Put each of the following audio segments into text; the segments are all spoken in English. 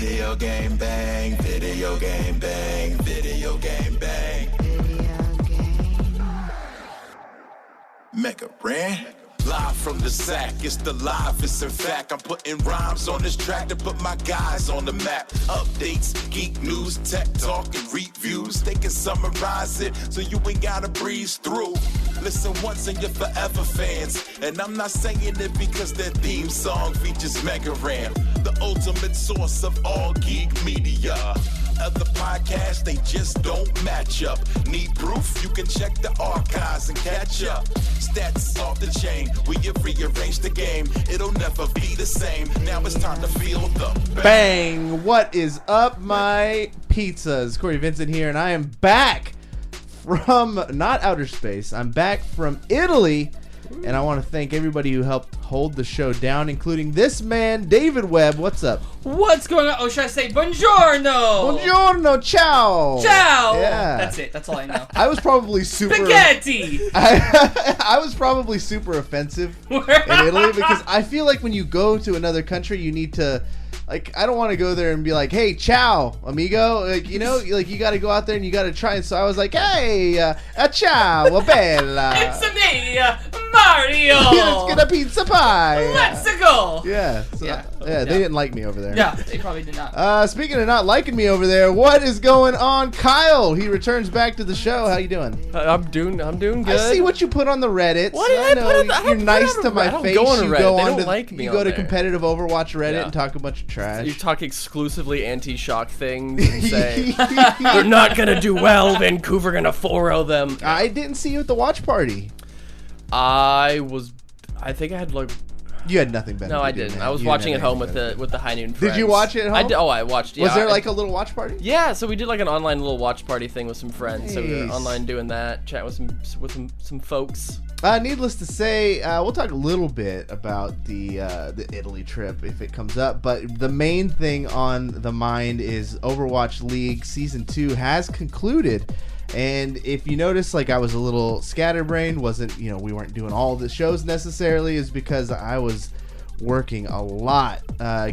Video game bang, video game bang, video game bang. Video game. Mega Brand. Live from the sack, it's the livest. In fact, I'm putting rhymes on this track to put my guys on the map. Updates, geek news, tech talk, and reviews. They can summarize it so you ain't gotta breeze through. Listen once and you're forever fans. And I'm not saying it because their theme song features Mega Ram, the ultimate source of all geek media. Other podcasts, they just don't match up. Need proof? You can check the archives and catch up. Stats off the chain, we have rearranged the game. It'll never be the same. Now it's time to feel the bang. What is up, my pizzas? Cory and Vincent here, and I am back from not outer space. I'm back from Italy, and I want to thank everybody who helped hold the show down, including this man, David Webb. What's up? What's going on? Oh, should I say buongiorno? Buongiorno, ciao. Ciao. Yeah. That's it. That's all I know. I was probably super... Spaghetti. I was probably super offensive in Italy because I feel like when you go to another country, you need to... Like, I don't want to go there and be like, hey, ciao, amigo. Like, you know, like you got to go out there and you got to try. And so I was like, hey, ciao, bella. It's me, Mario. Let's get a pizza pie. Let's go. Yeah. So they didn't like me over there. Yeah, they probably did not. Speaking of not liking me over there, what is going on? Kyle, he returns back to the show. How you doing? I'm doing good. I see what you put on the Reddit. What did I put on the... You're nice to my face. Go on you Reddit. go they on don't to, like me You go on to there. competitive Overwatch Reddit and talk a bunch of trash. You talk exclusively anti-shock things and say they're not gonna do well. Vancouver gonna 4-0 them. I didn't see you at the watch party. I think I had like. You had nothing better. No, I didn't. I was watching at home with the High Noon friends. Did you watch it at home? I watched. Yeah, was there like a little watch party? Yeah, so we did like an online little watch party thing with some friends. Nice. So we were online doing that, chatting with some folks. Needless to say, we'll talk a little bit about the Italy trip if it comes up. But the main thing on the mind is Overwatch League Season 2 has concluded. And if you notice, like I was a little scatterbrained, we weren't doing all the shows necessarily, is because I was working a lot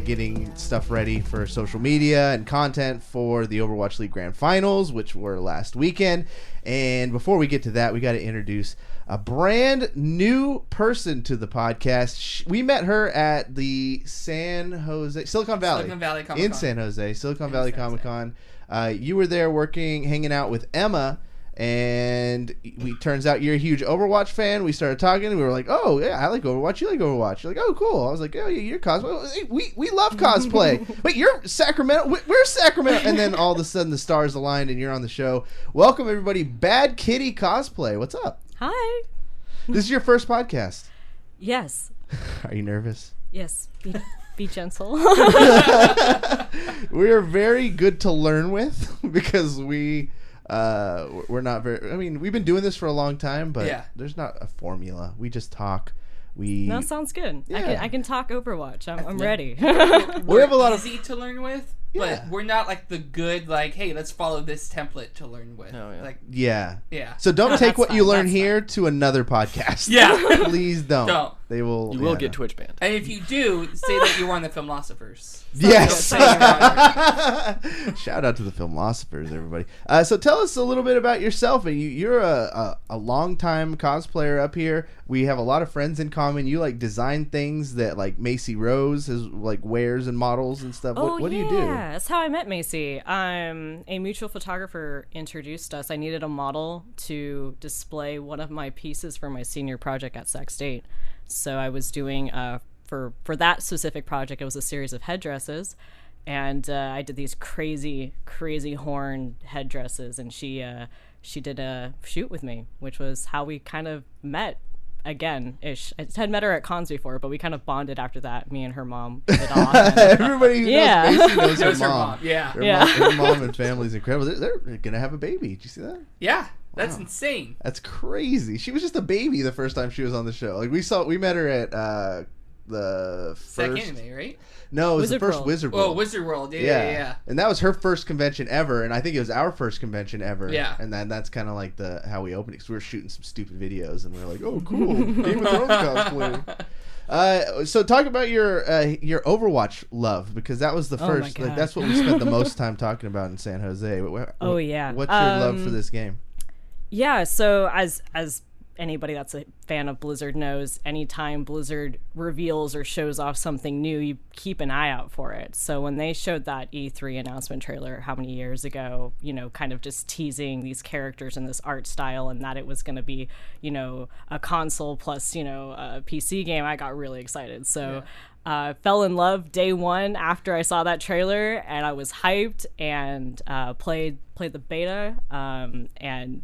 getting stuff ready for social media and content for the Overwatch League Grand Finals, which were last weekend. And before we get to that, we got to introduce a brand new person to the podcast. We met her at the Silicon Valley Comic-Con. in San Jose, Silicon Valley Comic-Con. You were there hanging out with Emma, and turns out you're a huge Overwatch fan. We started talking, and we were like, oh, yeah, I like Overwatch. You like Overwatch. You're like, oh, cool. I was like, oh, yeah, you're cosplay. Hey, we love cosplay. Wait, you're Sacramento? Where's Sacramento? And then all of a sudden the stars aligned, and you're on the show. Welcome, everybody. Badkitty Cosplay. What's up? Hi. This is your first podcast. Yes. Are you nervous? Yes. Be gentle. We are very good to learn with because we're not very. I mean, we've been doing this for a long time, but there's not a formula. We just talk. No, sounds good. Yeah. I can talk Overwatch. I'm ready. We're have a lot of easy to learn with. Yeah. But we're not like the good, like, hey, let's follow this template to learn with. Oh, yeah. Like, Yeah. yeah. So don't take what you learn That's here to another podcast. Yeah. Please don't. Don't. They will. You will get Twitch banned. And if you do, say that you're one of the Filmosophers. Yes. Don't say you're on Shout out to the Filmosophers, everybody. So tell us a little bit about yourself. You're a long-time cosplayer up here. We have a lot of friends in common. You like design things that like Macy Rose is like wears and models and stuff. What do you do? Yeah, that's how I met Macy. A mutual photographer introduced us. I needed a model to display one of my pieces for my senior project at Sac State. So I was doing for that specific project, it was a series of headdresses, and I did these crazy horn headdresses, and she did a shoot with me, which was how we kind of met again ish. I had met her at cons before, but we kind of bonded after that. Me and her mom hit it off. Everybody who knows Macy knows her mom. Yeah. Her mom and family's incredible. They're gonna have a baby. Did you see that? Yeah. That's insane. That's crazy. She was just a baby the first time she was on the show. Like we met her at the first second anime, right? No, it was the Wizard first World. Wizard World. Oh, Wizard World. Yeah. And that was her first convention ever, and I think it was our first convention ever. Yeah. And then that's kind of like how we opened it, because we were shooting some stupid videos, and we were like, oh, cool, Game of Thrones cosplay. So talk about your Overwatch love, because that was the first. my God. Like, that's what we spent the most time talking about in San Jose. Oh, yeah. What's your love for this game? Yeah, so as anybody that's a fan of Blizzard knows, anytime Blizzard reveals or shows off something new, you keep an eye out for it. So when they showed that E3 announcement trailer how many years ago, kind of just teasing these characters in this art style, and that it was going to be, a console plus, a PC game, I got really excited. So fell in love day one after I saw that trailer, and I was hyped, and played the beta, and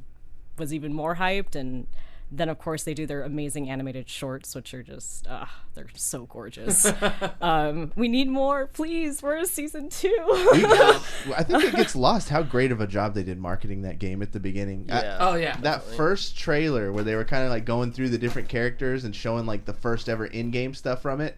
was even more hyped. And then, of course, they do their amazing animated shorts, which are just, they're so gorgeous. We need more, please. We're in season 2. I think it gets lost how great of a job they did marketing that game at the beginning. Yeah. That first trailer where they were kind of like going through the different characters and showing like the first ever in-game stuff from it.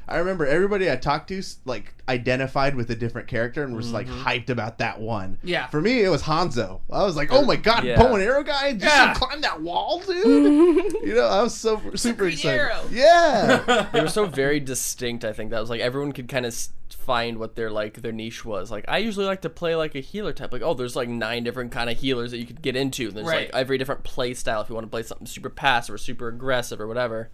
I remember everybody I talked to like identified with a different character and was like hyped about that one. Yeah. For me, it was Hanzo. I was like, oh my god, bow and arrow guy, did you climb that wall, dude? I was so super excited. Arrow. Yeah. They were so very distinct. I think that was like everyone could kind of find what their niche was. Like, I usually like to play like a healer type. Like, oh, there's like 9 different kind of healers that you could get into. There's like every different play style if you want to play something super passive or super aggressive or whatever.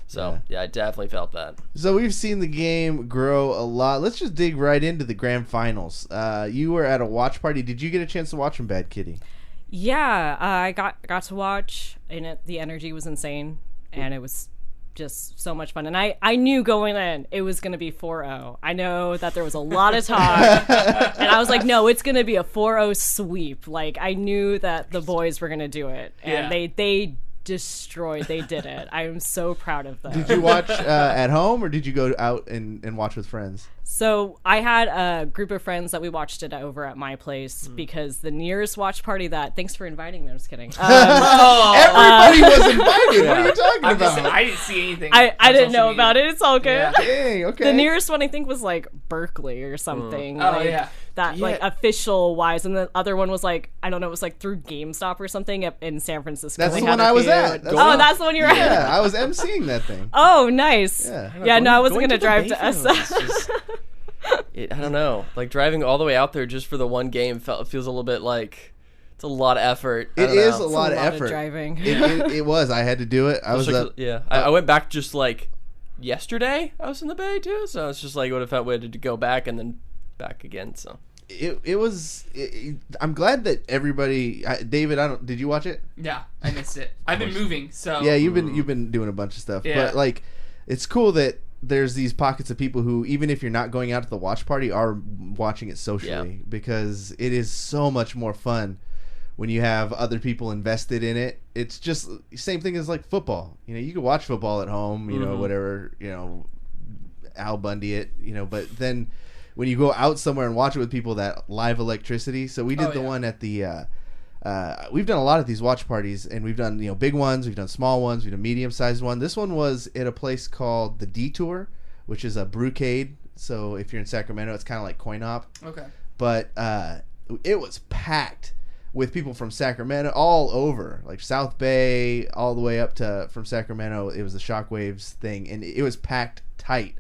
So, yeah, I definitely felt that. So we've seen the game grow a lot. Let's just dig right into the grand finals. You were at a watch party. Did you get a chance to watch from Badkitty? Yeah, I got to watch, and the energy was insane, and it was just so much fun. And I knew going in it was going to be 4-0. I know that there was a lot of talk, and I was like, no, it's going to be a 4-0 sweep. Like, I knew that the boys were going to do it, and they destroyed. They did it. I am so proud of them. Did you watch at home, or did you go out and watch with friends? So I had a group of friends that we watched it over at my place, because the nearest watch party thanks for inviting me. I'm just kidding. Everybody was invited. What are you talking about? I didn't see anything. I didn't know about it. It's all good. Yeah. Dang, okay. The nearest one I think was like Berkeley or something. Oh, yeah. That like official wise, and the other one was like, I don't know, it was like through GameStop or something in San Francisco. That's the one I was at. That's the one you were at. Yeah, I was emceeing that thing. Oh, nice. Yeah. No, I wasn't gonna drive to SF. I don't know. Like, driving all the way out there just for the one game feels a little bit like it's a lot of effort. It is a lot of effort. Of driving. It was. I had to do it. I went back just like yesterday. I was in the Bay too, so it's just like what if I had to go back and then back again. So it was. I'm glad that everybody. David, did you watch it? Yeah, I missed it. I've been moving, so yeah, you've been doing a bunch of stuff, but like, it's cool that there's these pockets of people who, even if you're not going out to the watch party, are watching it socially, because it is so much more fun when you have other people invested in it. It's just same thing as like football. You can watch football at home, whatever, Al Bundy it, but then when you go out somewhere and watch it with people, that live electricity. So we did one at the we've done a lot of these watch parties, and we've done big ones, we've done small ones, we've done medium-sized one. This one was at a place called the Detour, which is a brewcade. So if you're in Sacramento, it's kind of like Coin Op. Okay. But it was packed with people from Sacramento, all over, like South Bay, all the way up to from Sacramento. It was the Shockwaves thing, and it was packed tight.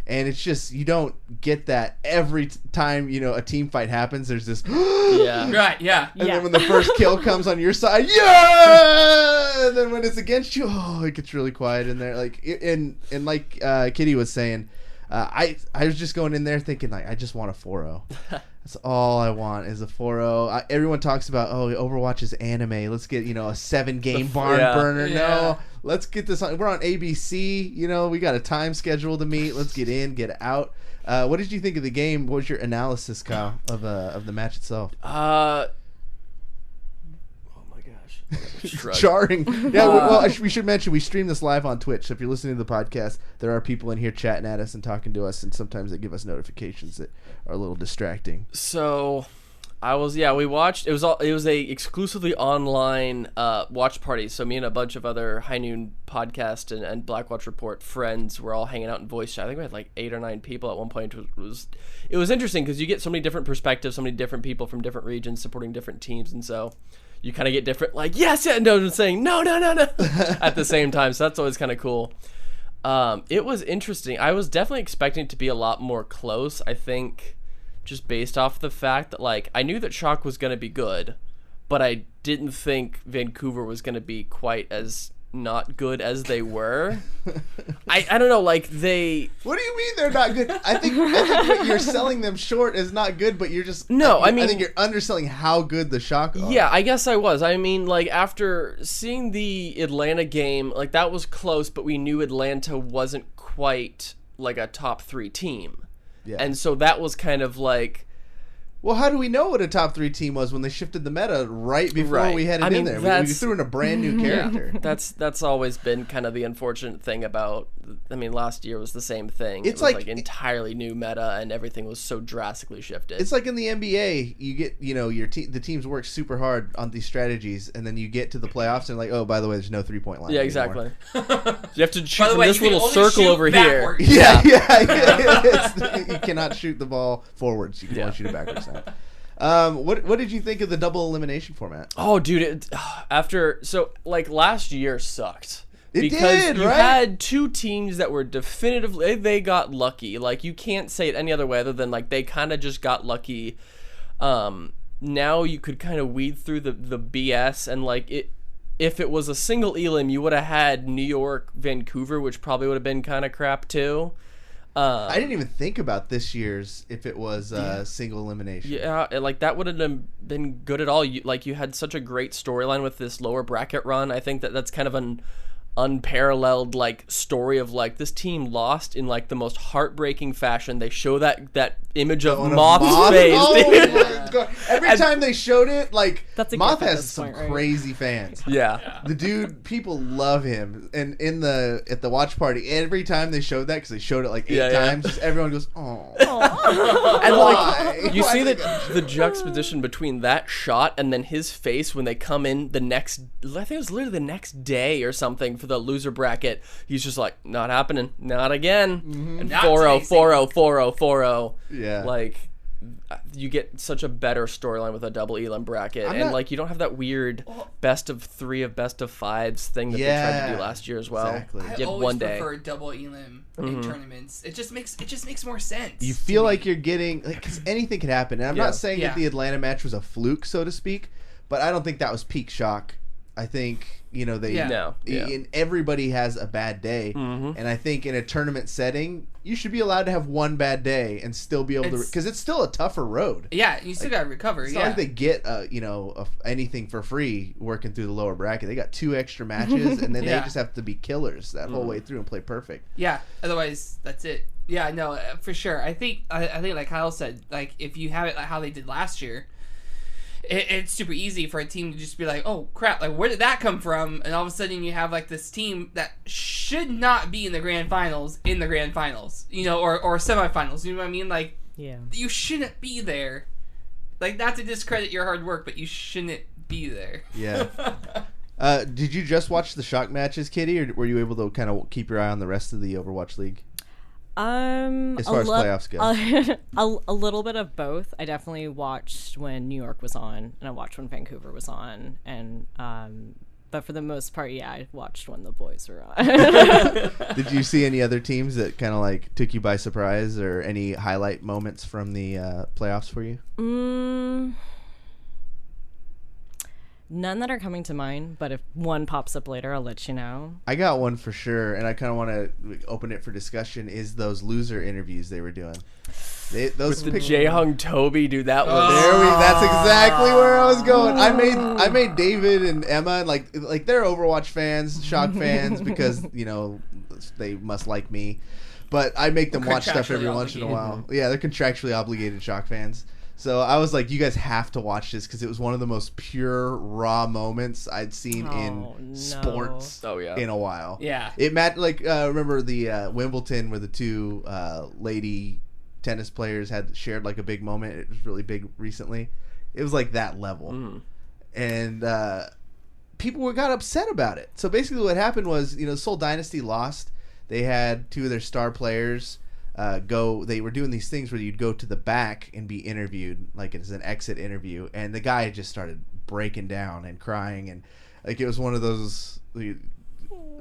And it's just, you don't get that every time, a team fight happens. There's this, right, yeah. And then when the first kill comes on your side, yeah! And then when it's against you, it gets really quiet in there. Like, and like Kitty was saying, I was just going in there thinking, like, I just want a 4-0. That's all I want is a 4-0. Everyone talks about, Overwatch is anime. Let's get, a 7-game barn burner. Yeah. No, let's get this on. We're on ABC. We got a time schedule to meet. Let's get in, get out. What did you think of the game? What was your analysis, Kyle, of the match itself? Jarring. Yeah, well, we should mention we stream this live on Twitch. So if you're listening to the podcast, there are people in here chatting at us and talking to us, and sometimes they give us notifications that are a little distracting. So We watched. It was a exclusively online watch party. So me and a bunch of other High Noon podcast and Blackwatch Report friends were all hanging out in voice chat. I think we had like 8 or 9 people at one point. It was interesting because you get so many different perspectives, so many different people from different regions supporting different teams, and so you kind of get different like yes, yeah, no, and saying no at the same time. So that's always kind of cool. It was interesting. I was definitely expecting it to be a lot more close. I think. Just based off the fact that, like, I knew that Shock was going to be good, but I didn't think Vancouver was going to be quite as not good as they were. I don't know, like, they... What do you mean they're not good? I think what you're selling them short is not good, but you're just... No, I think you're underselling how good the Shock are. Yeah, I guess I was. I mean, like, after seeing the Atlanta game, like, that was close, but we knew Atlanta wasn't quite, like, a top 3 team. Yeah. And so that was kind of like... Well, how do we know what a top 3 team was when they shifted the meta right before we headed in there? We threw in a brand new character. Yeah. That's always been kind of the unfortunate thing about... I mean, last year was the same thing. It's it was like entirely new meta, and everything was so drastically shifted. It's like in the NBA, you get, the teams work super hard on these strategies, and then you get to the playoffs, and like, oh, by the way, there's no 3-point line. Yeah, anymore. exactly. You have to shoot from this little circle over backwards. here. Yeah. You cannot shoot the ball forwards. You can only shoot it backwards now. What did you think of the double elimination format? Oh, dude, last year sucked. Because you had 2 teams that were definitively, they got lucky. Like, you can't say it any other way other than, like, they kind of just got lucky. Now you could kind of weed through the BS, and, like, if it was a single elim, you would have had New York, Vancouver, which probably would have been kind of crap, too. I didn't even think about this year's if it was single elimination. Yeah, like, that wouldn't have been good at all. You had such a great storyline with this lower bracket run. I think that's kind of an unparalleled like story of like this team lost in like the most heartbreaking fashion. They show that image of Moth's face. Oh my God. Every time they showed it, like Moth has some crazy fans. Yeah. The dude, people love him. And at the watch party, every time they showed that, because they showed it like 8 times, just everyone goes, oh. And like you see the juxtaposition between that shot and then his face when they come in the next, I think it was literally the next day or something for the loser bracket. He's just like, not happening, not again. Mm-hmm. And 4-0, 4-0, 4-0, 4-0. Yeah. Like, you get such a better storyline with a double elim bracket, like you don't have that weird best of 3 of best of 5s thing that they tried to do last year as well. Exactly. I always prefer double elim in tournaments. It just makes more sense. You feel like you're getting, because anything can happen. And I'm not saying that the Atlanta match was a fluke, so to speak, but I don't think that was peak Shock. I think, and everybody has a bad day. Mm-hmm. And I think in a tournament setting, you should be allowed to have one bad day and still be able to, because it's still a tougher road. Yeah, you still got to recover. It's not like they get, anything for free working through the lower bracket. They got 2 extra matches, and then they just have to be killers that whole way through and play perfect. Yeah, otherwise, that's it. Yeah, no, for sure. I think like Kyle said, like, if you have it like how they did last year, it's super easy for a team to just be like, oh crap, like where did that come from? And all of a sudden you have like this team that should not be in the grand finals, or semifinals. You know what I mean? Like, you shouldn't be there. Like, not to discredit your hard work, but you shouldn't be there. Yeah. Did you just watch the Shock matches, Kitty, or were you able to kind of keep your eye on the rest of the Overwatch League? As far as playoffs go, a little bit of both. I definitely watched when New York was on, and I watched when Vancouver was on, and but for the most part, I watched when the boys were on. Did you see any other teams that kind of like took you by surprise, or any highlight moments from the playoffs for you? None that are coming to mind, but if one pops up later, I'll let you know. I got one for sure, and I kind of want to open it for discussion, is those loser interviews they were doing. With the Jaehong Toby, dude, that was... That's exactly where I was going. I made David and Emma, and like they're Overwatch fans, Shock fans, because, they must like me. But I make them watch stuff every once in a while. Yeah, they're contractually obligated Shock fans. So I was like, you guys have to watch this, because it was one of the most pure, raw moments I'd seen in sports in a while. Yeah. It remember the Wimbledon where the 2 lady tennis players had shared like a big moment. It was really big recently. It was like that level. And people got upset about it. So basically what happened was, Seoul Dynasty lost. They had 2 of their star players they were doing these things where you'd go to the back and be interviewed, like it's an exit interview, and the guy just started breaking down and crying, and like it was one of those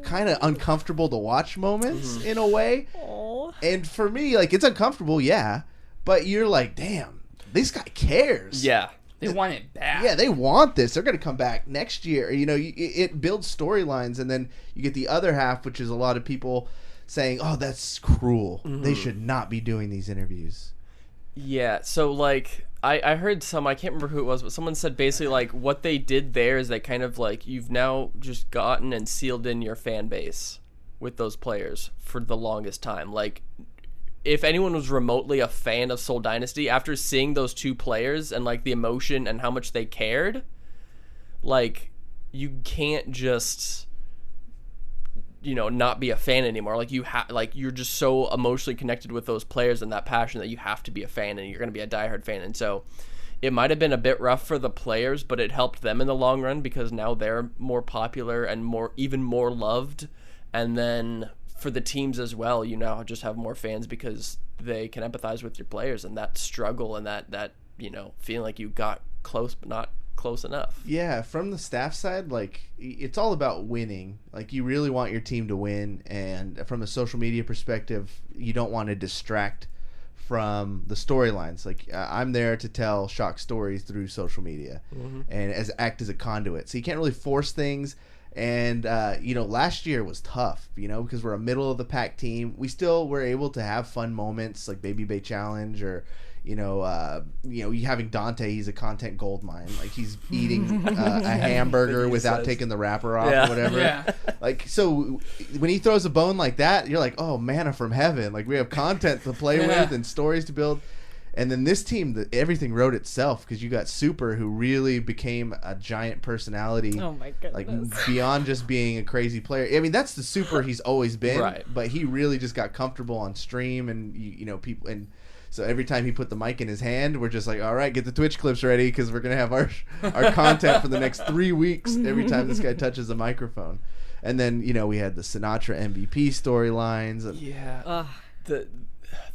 kind of uncomfortable to watch moments in a way. Aww. And for me, like, it's uncomfortable, yeah, but you're like, damn, this guy cares. Yeah. They want it back. Yeah, they want this. They're going to come back next year. It builds storylines, and then you get the other half, which is a lot of people saying, oh, that's cruel. They should not be doing these interviews. Yeah, so, like, I heard I can't remember who it was, but someone said basically, like, what they did there is they kind of, like, you've now just gotten and sealed in your fan base with those players for the longest time. Like, if anyone was remotely a fan of Seoul Dynasty, after seeing those 2 players and, like, the emotion and how much they cared, like, you can't just, not be a fan anymore. Like, you're just so emotionally connected with those players and that passion that you have to be a fan, and you're going to be a diehard fan. And so it might have been a bit rough for the players, but it helped them in the long run because now they're more popular and even more loved. And then for the teams as well, you now just have more fans because they can empathize with your players, and that struggle and that feeling like you got close but not close enough. Yeah, from the staff side, like, it's all about winning. Like, you really want your team to win, and from a social media perspective, you don't want to distract from the storylines. Like, I'm there to tell shock stories through social media and act as a conduit. So you can't really force things. And last year was tough, because we're a middle of the pack team. We still were able to have fun moments like Baby Bay Challenge, or you having Dante. He's a content goldmine. Like, he's eating a hamburger without taking the wrapper off or whatever. Yeah. Like, so when he throws a bone like that, you're like, oh, manna from heaven. Like, we have content to play with and stories to build. And then this team, everything wrote itself, because you got Super, who really became a giant personality. Oh my goodness! Like, beyond just being a crazy player. I mean, that's the Super he's always been. Right. But he really just got comfortable on stream, and people, and so every time he put the mic in his hand, we're just like, all right, get the Twitch clips ready, because we're gonna have our content for the next 3 weeks every time this guy touches the microphone. And then we had the Sinatraa MVP storylines. Yeah.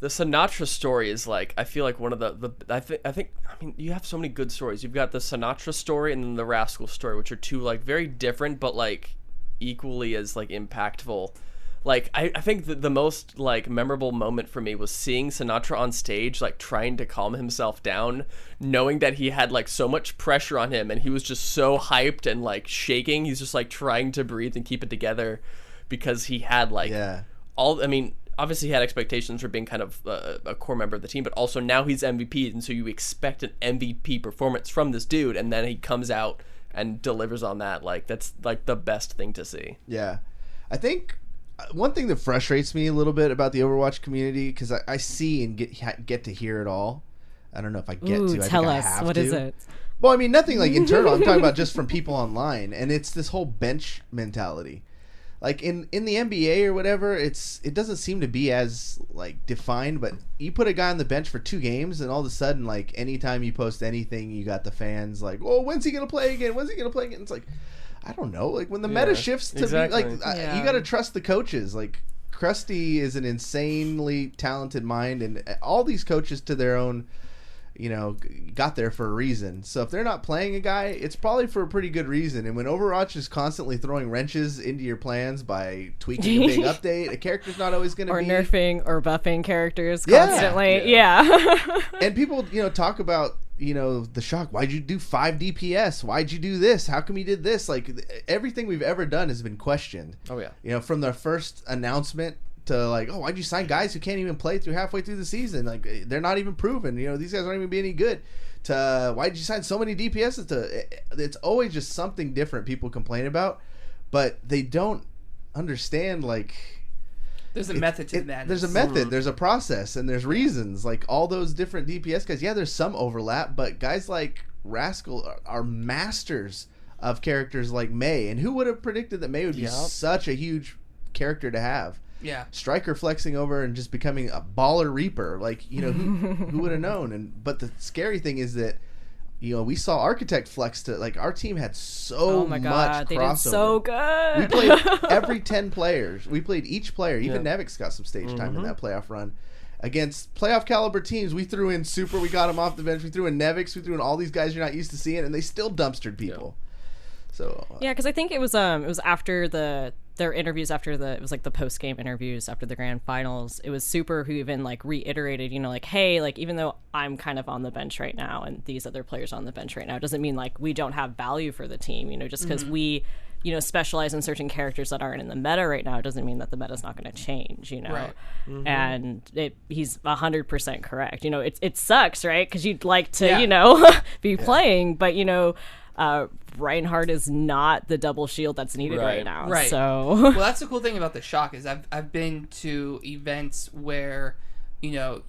The Sinatraa story is, like, I feel like one of the I mean, you have so many good stories. You've got the Sinatraa story and then the Rascal story, which are 2, like, very different but, like, equally as, like, impactful. Like, I think the most, like, memorable moment for me was seeing Sinatraa on stage, like, trying to calm himself down, knowing that he had, like, so much pressure on him, and he was just so hyped and, like, shaking. He's just, like, trying to breathe and keep it together because he had, like, obviously he had expectations for being kind of a core member of the team, but also now he's MVP, and so you expect an MVP performance from this dude, and then he comes out and delivers on that. Like, that's, like, the best thing to see. Yeah. I think one thing that frustrates me a little bit about the Overwatch community, because I see and get to hear it all. I don't know if I get to. Tell us. What is it? Well, I mean, nothing like internal. I'm talking about just from people online, and it's this whole bench mentality. Like, in the NBA or whatever, it doesn't seem to be as, like, defined, but you put a guy on the bench for 2 games, and all of a sudden, like, anytime you post anything, you got the fans like, oh, when's he gonna play again? It's like, I don't know. Like, when the meta shifts to be, like, you got to trust the coaches. Like, Krusty is an insanely talented mind, and all these coaches to their own, got there for a reason. So if they're not playing a guy, it's probably for a pretty good reason. And when Overwatch is constantly throwing wrenches into your plans by tweaking a big update, a character's not always going to be... Or nerfing or buffing characters constantly. Yeah. And people, talk about, the shock. Why'd you do 5 DPS? Why'd you do this? How come you did this? Like, everything we've ever done has been questioned. Oh, yeah. From the first announcement to, like, oh, why'd you sign guys who can't even play halfway through the season? Like, they're not even proven. These guys aren't even be any good. To why'd you sign so many DPSs? It's always just something different people complain about, but they don't understand, like, there's a method to that. There's a method, there's a process, and there's reasons. Like, all those different DPS guys, there's some overlap, but guys like Rascal are masters of characters like Mei. And who would have predicted that Mei would be such a huge character to have? Yeah. Striker flexing over and just becoming a baller reaper. Like, who would have known? But the scary thing is that You know, we saw Architect flex to, like, our team had so much crossover. They did so good. We played every 10 players. We played each player. Even Nevix got some stage time in that playoff run. Against playoff caliber teams, we threw in Super. We got him off the bench. We threw in Nevix. We threw in all these guys you're not used to seeing, and they still dumpstered people. So yeah, because I think it was after their interviews after it was like the post game interviews after the grand finals. It was Super who even like reiterated, you know, like, hey, like even though I'm kind of on the bench right now and these other players are on the bench right now, it doesn't mean like we don't have value for the team. You know, just because we, you know, specialize in certain characters that aren't in the meta right now, it doesn't mean that the meta's not going to change. You know, right. And he's 100% correct. You know, it sucks, right? Because you'd like to, you know, be playing, but you know. Reinhardt is not the double shield that's needed right now. Right. So well, that's the cool thing about the Shock is I've been to events where, you know,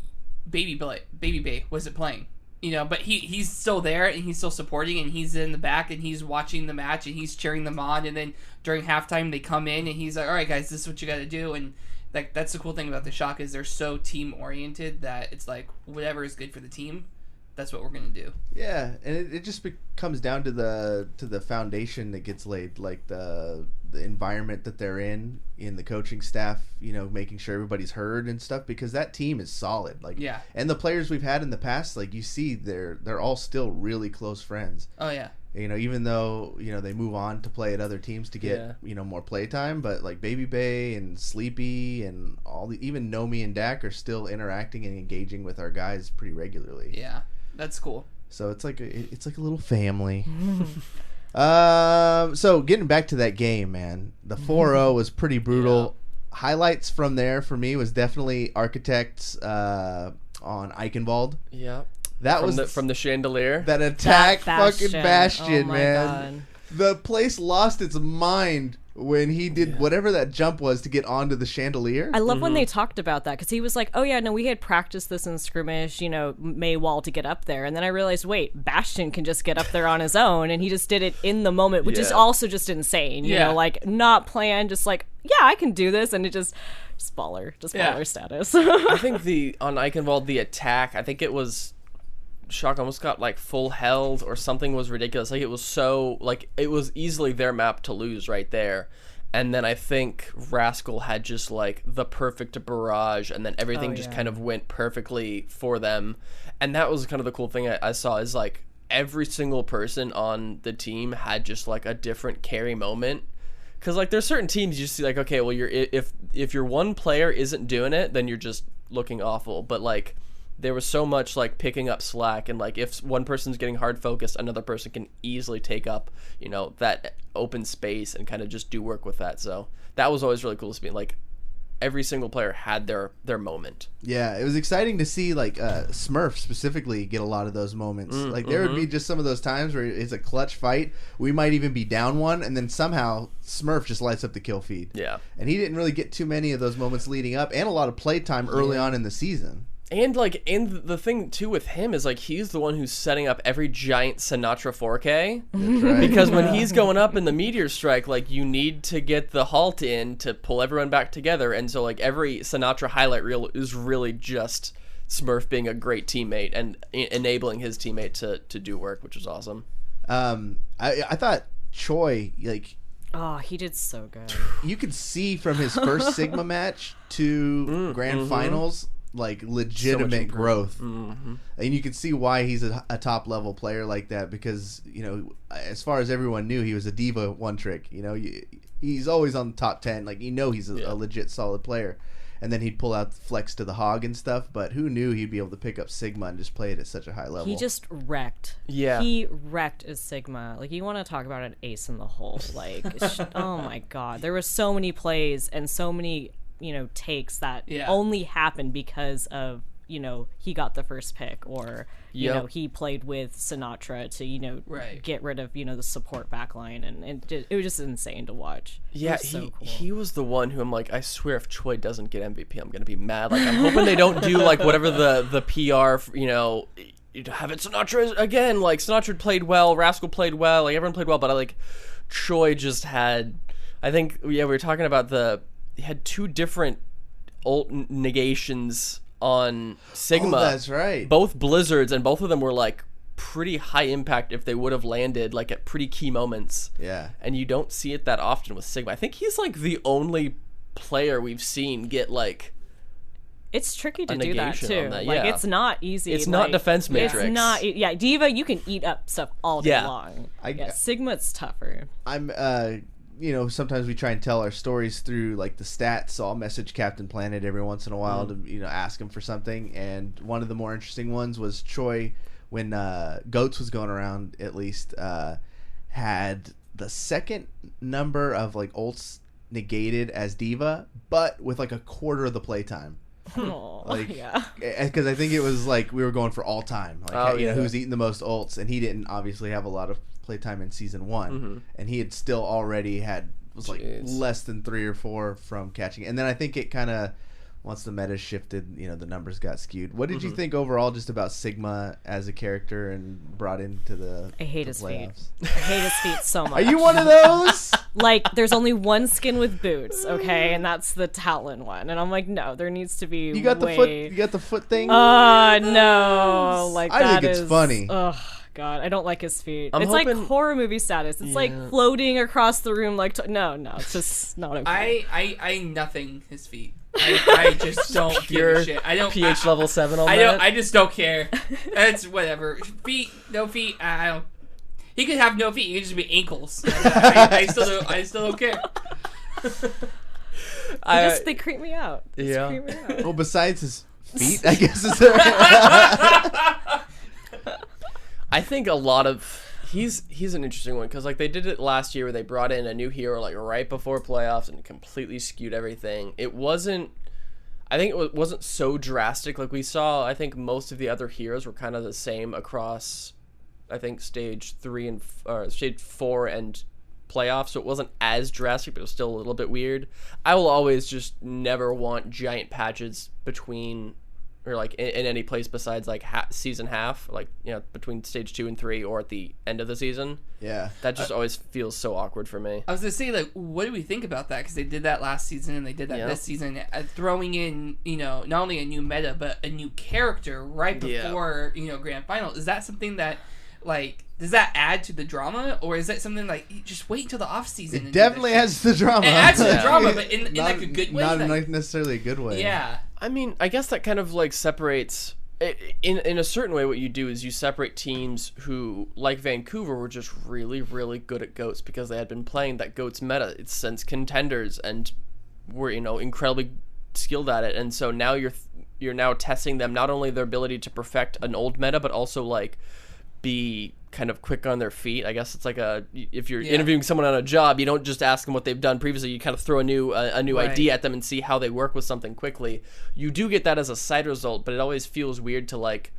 Baby Bay wasn't playing. You know, but he's still there and he's still supporting and he's in the back and he's watching the match and he's cheering them on, and then during halftime they come in and he's like, all right guys, this is what you got to do. And like that's the cool thing about the Shock is they're so team oriented that it's like whatever is good for the team, that's what we're gonna do. Yeah, and it just comes down to the foundation that gets laid, like the environment that they're in the coaching staff, you know, making sure everybody's heard and stuff, because that team is solid. Like, yeah, and the players we've had in the past, like you see, they're all still really close friends. Oh yeah. You know, even though, you know, they move on to play at other teams to get, you know, more play time, but like Baby Bay and Sleepy and even Nomi and Dak are still interacting and engaging with our guys pretty regularly. Yeah. That's cool. So it's like a little family. So getting back to that game, man, the 4-0 was pretty brutal. Yeah. Highlights from there for me was definitely Architects on Eichenwald. Yeah, that from the chandelier. That attack, fucking Bastion, oh man. God. The place lost its mind when he did whatever that jump was to get onto the chandelier. I love when they talked about that, because he was like, oh yeah, no, we had practiced this in skirmish, you know, Maywall to get up there. And then I realized, wait, Bastion can just get up there on his own, and he just did it in the moment, which is also just insane. You know, like not planned, just like, yeah, I can do this, and it just baller status. I think on Eichenwald, the attack, I think it was Shock almost got like full held or something was ridiculous. Like it was so like it was easily their map to lose right there. And then I think Rascal had just like the perfect barrage, and then everything just kind of went perfectly for them. And that was kind of the cool thing I saw is like every single person on the team had just like a different carry moment. Because like there's certain teams you see like, okay, well if your one player isn't doing it, then you're just looking awful. But like there was so much like picking up slack, and like if one person's getting hard focused, another person can easily take up, you know, that open space and kind of just do work with that. So that was always really cool to me. Like every single player had their moment. Yeah, it was exciting to see like Smurf specifically get a lot of those moments. Like there would be just some of those times where it's a clutch fight. We might even be down one, and then somehow Smurf just lights up the kill feed. Yeah, and he didn't really get too many of those moments leading up, and a lot of play time early on in the season. And like, and the thing too with him is like he's the one who's setting up every giant Sinatraa 4K. That's right. Because when he's going up in the meteor strike, like you need to get the halt in to pull everyone back together, and so like every Sinatraa highlight reel is really just Smurf being a great teammate and enabling his teammate to do work, which was awesome. I thought Choi, like, oh, he did so good. You could see from his first Sigma match to grand finals, like legitimate growth. And you can see why he's a top level player like that, because, you know, as far as everyone knew, he was a diva one trick. You know, he's always on the top 10. Like, you know, he's a legit solid player. And then he'd pull out flex to the hog and stuff, but who knew he'd be able to pick up Sigma and just play it at such a high level. He just wrecked. Yeah. He wrecked as Sigma. Like, you want to talk about an ace in the hole. Like, oh my God. There were so many plays and so many, you know, takes that only happened because of, you know, he got the first pick, or, you know, he played with Sinatraa to, you know, get rid of, you know, the support backline, and it was just insane to watch. Yeah, so cool. He was the one who I'm like, I swear if Choi doesn't get MVP, I'm going to be mad. Like, I'm hoping they don't do, like, whatever the PR, you know, have it Sinatraa again. Like, Sinatraa played well, Rascal played well, like, everyone played well, but, like, Choi just had, I think, we were talking about he had two different negations on Sigma. Oh, that's right. Both blizzards, and both of them were like pretty high impact if they would have landed like at pretty key moments. Yeah. And you don't see it that often with Sigma. I think he's like the only player we've seen get like it's tricky to do that too. That, like yeah. it's not easy. It's not defense matrix. It's not. Yeah, Diva, you can eat up stuff all day long. Sigma, it's tougher. I'm sometimes we try and tell our stories through like the stats. So I'll message Captain Planet every once in a while to ask him for something. And one of the more interesting ones was Troy, when Goats was going around, at least had the second number of like ults negated as Diva, but with like a quarter of the playtime. Because I think it was like we were going for all time, like who's eating the most ults, and he didn't obviously have a lot of playtime in season 1, and he had still already was like less than 3 or 4 from catching it. And then I think it kind of, once the meta shifted, the numbers got skewed. What did you think overall just about Sigma as a character and brought into the I hate his playoffs? feet. I hate his feet so much. Are you one of those? Like, there's only one skin with boots, okay, and that's the Talon one. And I'm like, no, there needs to be. You got the foot. You got the foot thing. No, like I that think it's funny. Ugh. God, I don't like his feet. I'm it's hoping... like horror movie status. It's like floating across the room. Like no, it's just not okay. I nothing his feet. I just don't give a shit. I don't pH level 7 on that. I just don't care. It's whatever. Feet, no feet. I don't. He could have no feet. He could just be ankles. I still don't care. They creep me out. Yeah. Creep me out. Well, besides his feet, I guess is there. I think a lot of he's an interesting one because like they did it last year where they brought in a new hero like right before playoffs and completely skewed everything. I think it wasn't so drastic. Like we saw, I think most of the other heroes were kind of the same across, I think stage 4 and playoffs. So it wasn't as drastic, but it was still a little bit weird. I will always just never want giant patches between. Or like in any place besides like season half, like between stage 2 and 3, or at the end of the season. Yeah, that just always feels so awkward for me. I was gonna say, like, what do we think about that? Because they did that last season and they did that this season, throwing in not only a new meta but a new character right before grand final. Is that something that like? Does that add to the drama, or is that something like you just wait until the off season? It definitely adds to the drama. It adds to the drama, but in like a good way. Not necessarily a good way. Yeah. I mean, I guess that kind of like separates. In a certain way, what you do is you separate teams who, like Vancouver, were just really, really good at Goats because they had been playing that Goats meta since Contenders and were incredibly skilled at it, and so now you're now testing them, not only their ability to perfect an old meta, but also like be kind of quick on their feet. I guess it's like if you're interviewing someone on a job, you don't just ask them what they've done previously. You kind of throw a new idea at them and see how they work with something quickly. You do get that as a side result, but it always feels weird to like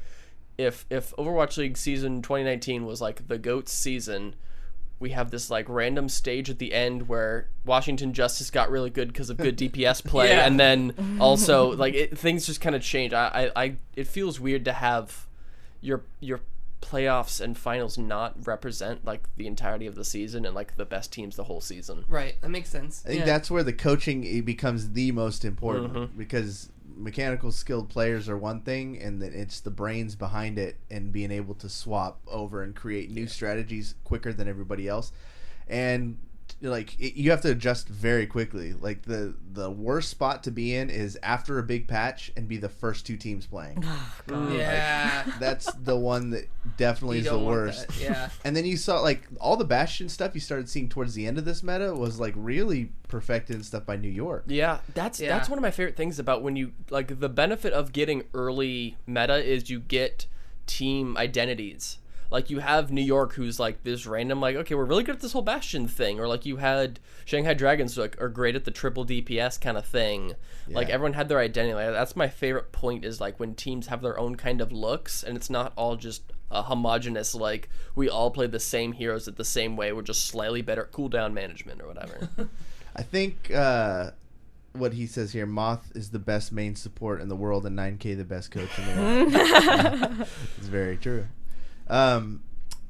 if Overwatch League season 2019 was like the GOATS season, we have this like random stage at the end where Washington Justice got really good because of good DPS play, and then also like things just kind of change. It feels weird to have your playoffs and finals not represent like the entirety of the season and like the best teams the whole season. Right, that makes sense. I think that's where the coaching becomes the most important, because mechanical skilled players are one thing, and then it's the brains behind it and being able to swap over and create new strategies quicker than everybody else. And like you have to adjust very quickly. Like the worst spot to be in is after a big patch and be the first 2 teams playing. Oh, God. Yeah, like, that's the one that definitely is the worst. Yeah. And then you saw like all the Bastion stuff you started seeing towards the end of this meta was like really perfected and stuff by New York. Yeah, that's one of my favorite things about when you like the benefit of getting early meta is you get team identities. Like, you have New York, who's, like, this random, like, okay, we're really good at this whole Bastion thing. Or, like, you had Shanghai Dragons, who, like, are great at the triple DPS kind of thing. Yeah. Like, everyone had their identity. Like, that's my favorite point, is, like, when teams have their own kind of looks, and it's not all just a homogenous, like, we all play the same heroes at the same way. We're just slightly better at cooldown management or whatever. I think what he says here, Moth is the best main support in the world, and 9K the best coach in the world. It's very true.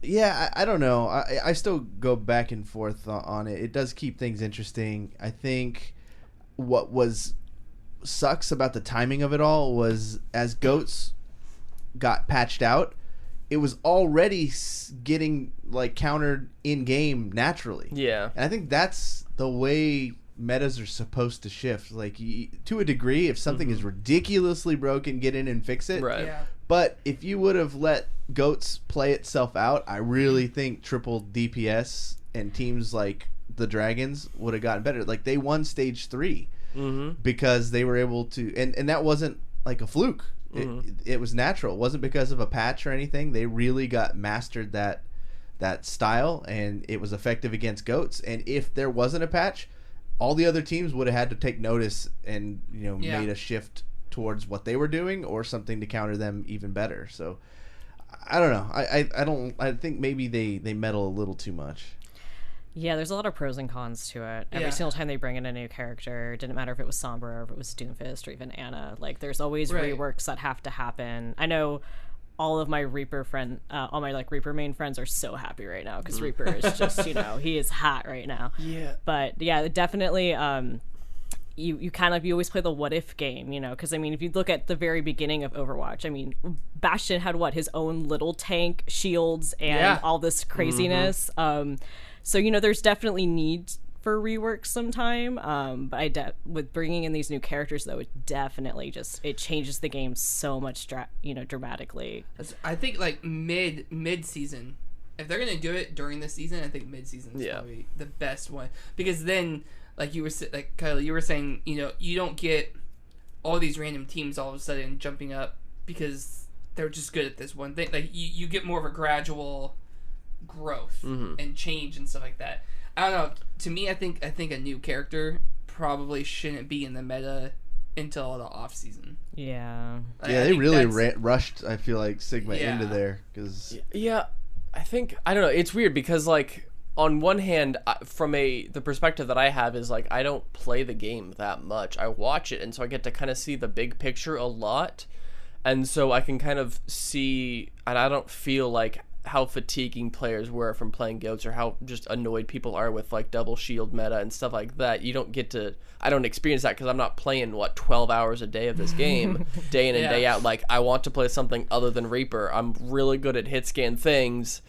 Yeah, I don't know. I still go back and forth on it. It does keep things interesting. I think what sucks about the timing of it all was as Goats got patched out, it was already getting like countered in game naturally. Yeah. And I think that's the way metas are supposed to shift. Like to a degree, if something is ridiculously broken, get in and fix it. Right. Yeah. But if you would have let GOATs play itself out, I really think triple DPS and teams like the Dragons would have gotten better. Like they won stage 3 because they were able to, and that wasn't like a fluke. It was natural. It wasn't because of a patch or anything. They really mastered that style, and it was effective against GOATs. And if there wasn't a patch, all the other teams would have had to take notice and made a shift towards what they were doing or something to counter them even better. So I don't know. I think maybe they meddle a little too much. Yeah, there's a lot of pros and cons to it. Every single time they bring in a new character, it didn't matter if it was Sombra or if it was Doomfist or even Anna. Like, there's always reworks that have to happen. I know all of my Reaper all my like Reaper main friends are so happy right now because Reaper is just he is hot right now. Yeah. But yeah, definitely. You always play the what if game, because I mean, if you look at the very beginning of Overwatch, I mean, Bastion had his own little tank, shields, and all this craziness. So there's definitely need for rework sometime. But with bringing in these new characters, though, it definitely it changes the game so much, dramatically. I think like mid season, if they're gonna do it during the season, I think mid season is probably the best one, because then. Like you were Kyle, you were saying, you don't get all these random teams all of a sudden jumping up because they're just good at this one thing. Like you get more of a gradual growth and change and stuff like that. I don't know. To me, I think a new character probably shouldn't be in the meta until the off season. Yeah. They really rushed. I feel like Sigma into there because. Yeah, I don't know. It's weird because like. On one hand, from the perspective that I have is like I don't play the game that much. I watch it, and so I get to kind of see the big picture a lot, and so I can kind of see, and I don't feel like how fatiguing players were from playing GOATs or how just annoyed people are with like double shield meta and stuff like that. You don't get to. I don't experience that because I'm not playing 12 hours a day of this game, day in and day out. Like I want to play something other than Reaper. I'm really good at hit scan things.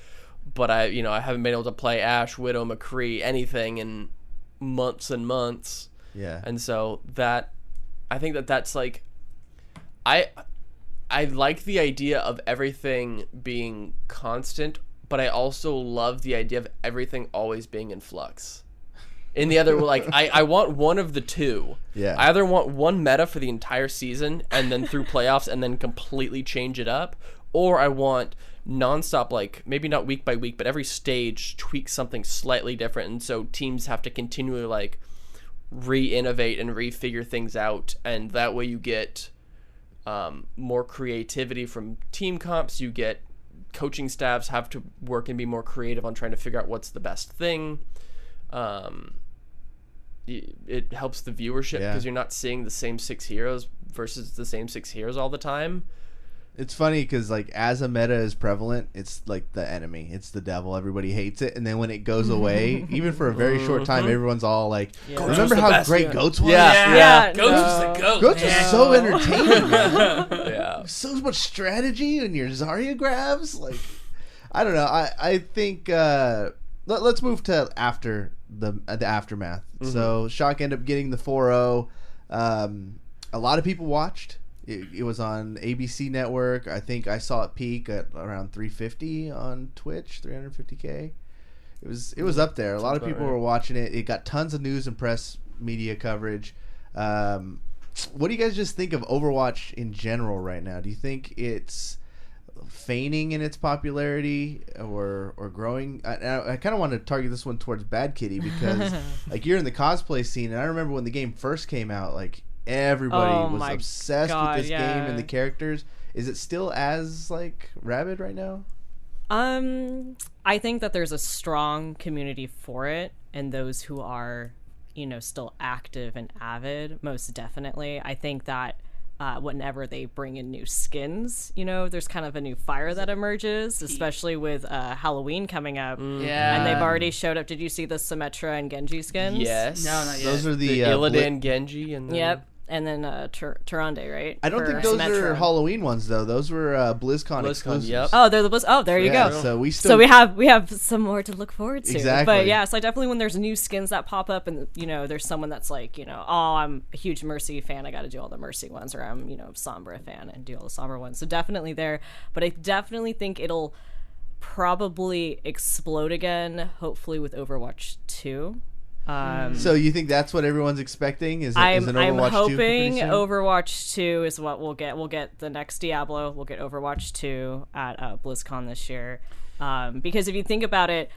But I haven't been able to play Ashe, Widow, McCree, anything in months and months. Yeah. And so I think that's like, I like the idea of everything being constant, but I also love the idea of everything always being in flux. In the other, like, I want one of the two. Yeah. I either want one meta for the entire season and then through playoffs and then completely change it up, or I want nonstop, like maybe not week by week, but every stage tweak something slightly different, and so teams have to continually like re-innovate and refigure things out, and that way you get more creativity from team comps. You get coaching staffs have to work and be more creative on trying to figure out what's the best thing. It helps the viewership because you're not seeing the same 6 heroes versus the same 6 heroes all the time. It's funny because, like, as a meta is prevalent, it's like the enemy. It's the devil. Everybody hates it. And then when it goes away, even for a very short time, everyone's all like, remember how great GOATs was? Yeah. GOATs was the GOAT. GOATs was so entertaining. Yeah. So much strategy in your Zarya grabs. Like, I don't know. I think let's move to after the aftermath. So Shock ended up getting the 4-0. A lot of people watched. It was on ABC Network. I think I saw it peak at around 350 on Twitch, 350K. It was up there. A lot of people were watching it. It got tons of news and press media coverage. What do you guys just think of Overwatch in general right now? Do you think it's feigning in its popularity or growing? I kind of want to target this one towards Badkitty because like you're in the cosplay scene, and I remember when the game first came out, like everybody was obsessed with this game and the characters. Is it still as like rabid right now? I think that there's a strong community for it, and those who are, still active and avid, most definitely. I think that whenever they bring in new skins, there's kind of a new fire that emerges, especially with Halloween coming up. Yeah. And they've already showed up. Did you see the Sinatraa and Genji skins? Yes. No, not yet. Those are the Illidan, Genji, and Yep. and then Tyrande, right? I don't For think those are Sinatraa. Halloween ones though. Those were BlizzCon exclusives. Yep. Oh, they're the Blizz. Oh, there you Yeah, go. so we have some more to look forward to. Exactly. But yeah, so definitely when there's new skins that pop up, and there's someone that's like, oh, I'm a huge Mercy fan, I got to do all the Mercy ones, or I'm Sombra fan and do all the Sombra ones. So definitely there. But I definitely think it'll probably explode again. Hopefully with Overwatch 2. So you think that's what everyone's expecting? Is an I'm Overwatch 2 hoping pretty soon? Overwatch 2 is what we'll get. We'll get the next Diablo. We'll get Overwatch 2 at BlizzCon this year. Because if you think about it,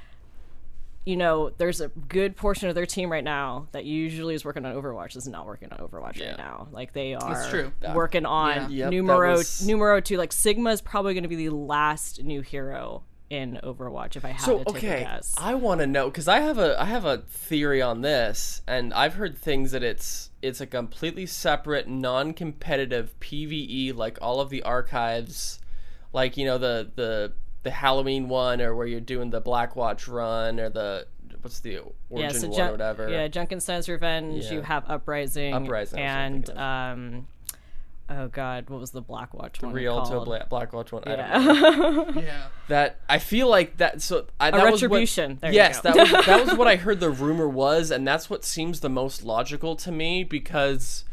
there's a good portion of their team right now that usually is working on Overwatch is not working on Overwatch right now. Like they are That's true. working on Yep, numero 2. Like Sigma is probably going to be the last new hero in Overwatch if I had to take a guess. I want to know because I have a theory on this, and I've heard things that it's a completely separate, non-competitive PvE, like all of the archives, like the Halloween one, or where you're doing the Blackwatch run, or what's the Origin one or whatever. Yeah, Junkenstein's Revenge. Yeah. You have Uprising, and oh god, what was the Blackwatch one? Rialto called? Blackwatch one. Yeah. I don't know. Yeah. That I feel like that. So that was Retribution. What, there yes, you go. that was what I heard the rumor was, and that's what seems the most logical to me because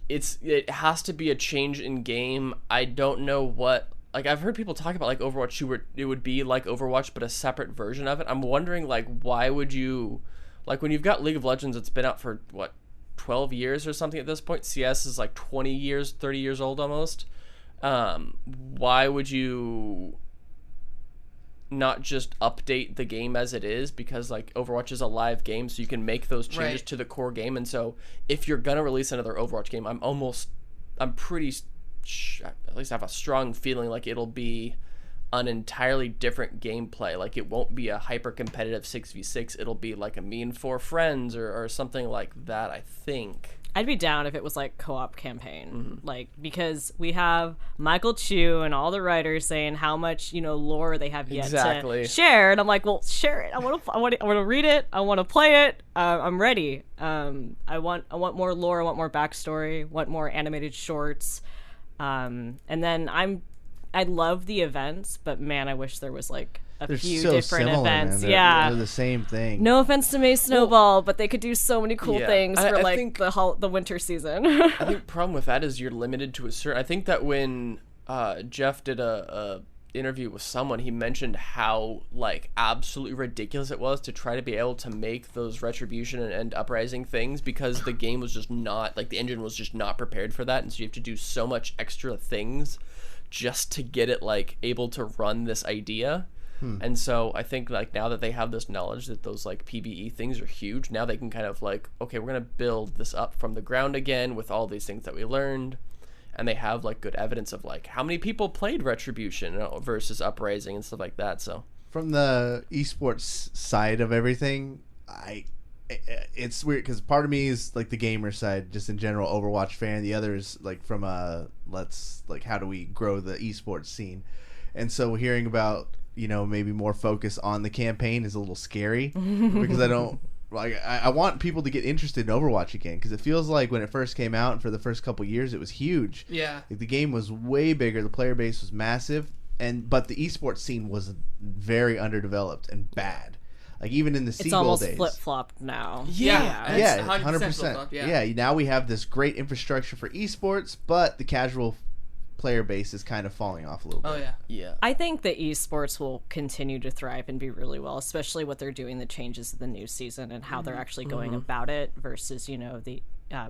it has to be a change in game. I don't know what. Like I've heard people talk about like Overwatch 2 where it would be like Overwatch but a separate version of it. I'm wondering like why would you like when you've got League of Legends, it's been out for what 12 years or something at this point. CS is like 20 years, 30 years old almost. Why would you not just update the game as it is? Because like Overwatch is a live game, so you can make those changes to the core game. And so if you're gonna release another Overwatch game, I'm pretty at least I have a strong feeling like it'll be an entirely different gameplay. Like it won't be a hyper competitive 6v6. It'll be like a me and 4 friends or something like that, I think. I'd be down if it was like co-op campaign, like because we have Michael Chu and all the writers saying how much lore they have yet to share, and I'm like, well, share it. I want to read it. I want to play it. I'm ready. I want more lore. I want more backstory. I want more animated shorts. And then I love the events, but man, I wish there was like a few different events. Man. They're the same thing. No offense to May Snowball, but they could do so many cool things for I think the winter season. I think the problem with that is you're limited to a certain. I think that when Jeff did a interview with someone, he mentioned how like absolutely ridiculous it was to try to be able to make those Retribution and Uprising things because the game was just not like the engine was just not prepared for that, and so you have to do so much extra things just to get it like able to run this idea. And so I think like now that they have this knowledge that those like PvE things are huge, now they can kind of like, okay, we're gonna build this up from the ground again with all these things that we learned. And they have like good evidence of like how many people played Retribution versus Uprising and stuff like that. So from the esports side of everything, it's weird because part of me is like the gamer side, just in general Overwatch fan. The other is like from how do we grow the esports scene? And so hearing about maybe more focus on the campaign is a little scary because I don't. Like I want people to get interested in Overwatch again because it feels like when it first came out and for the first couple years it was huge. Yeah, like the game was way bigger, the player base was massive, but the esports scene was very underdeveloped and bad. Like even in the Seagull days, it's almost flip flopped now. Yeah, 100%. 100%. Yeah, now we have this great infrastructure for esports, but the casual player base is kind of falling off a little bit. Oh yeah. I think the esports will continue to thrive and be really well, especially what they're doing, the changes of the new season and how they're actually going about it versus the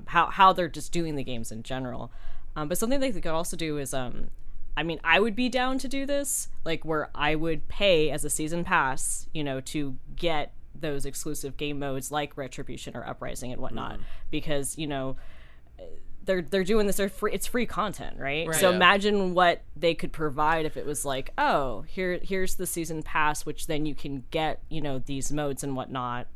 how they're just doing the games in general. But something they could also do is I would be down to do this, like where I would pay as a season pass, to get those exclusive game modes like Retribution or Uprising and whatnot, because they're doing this. It's free content, right? So imagine what they could provide if it was like, oh, here's the season pass, which then you can get these modes and whatnot.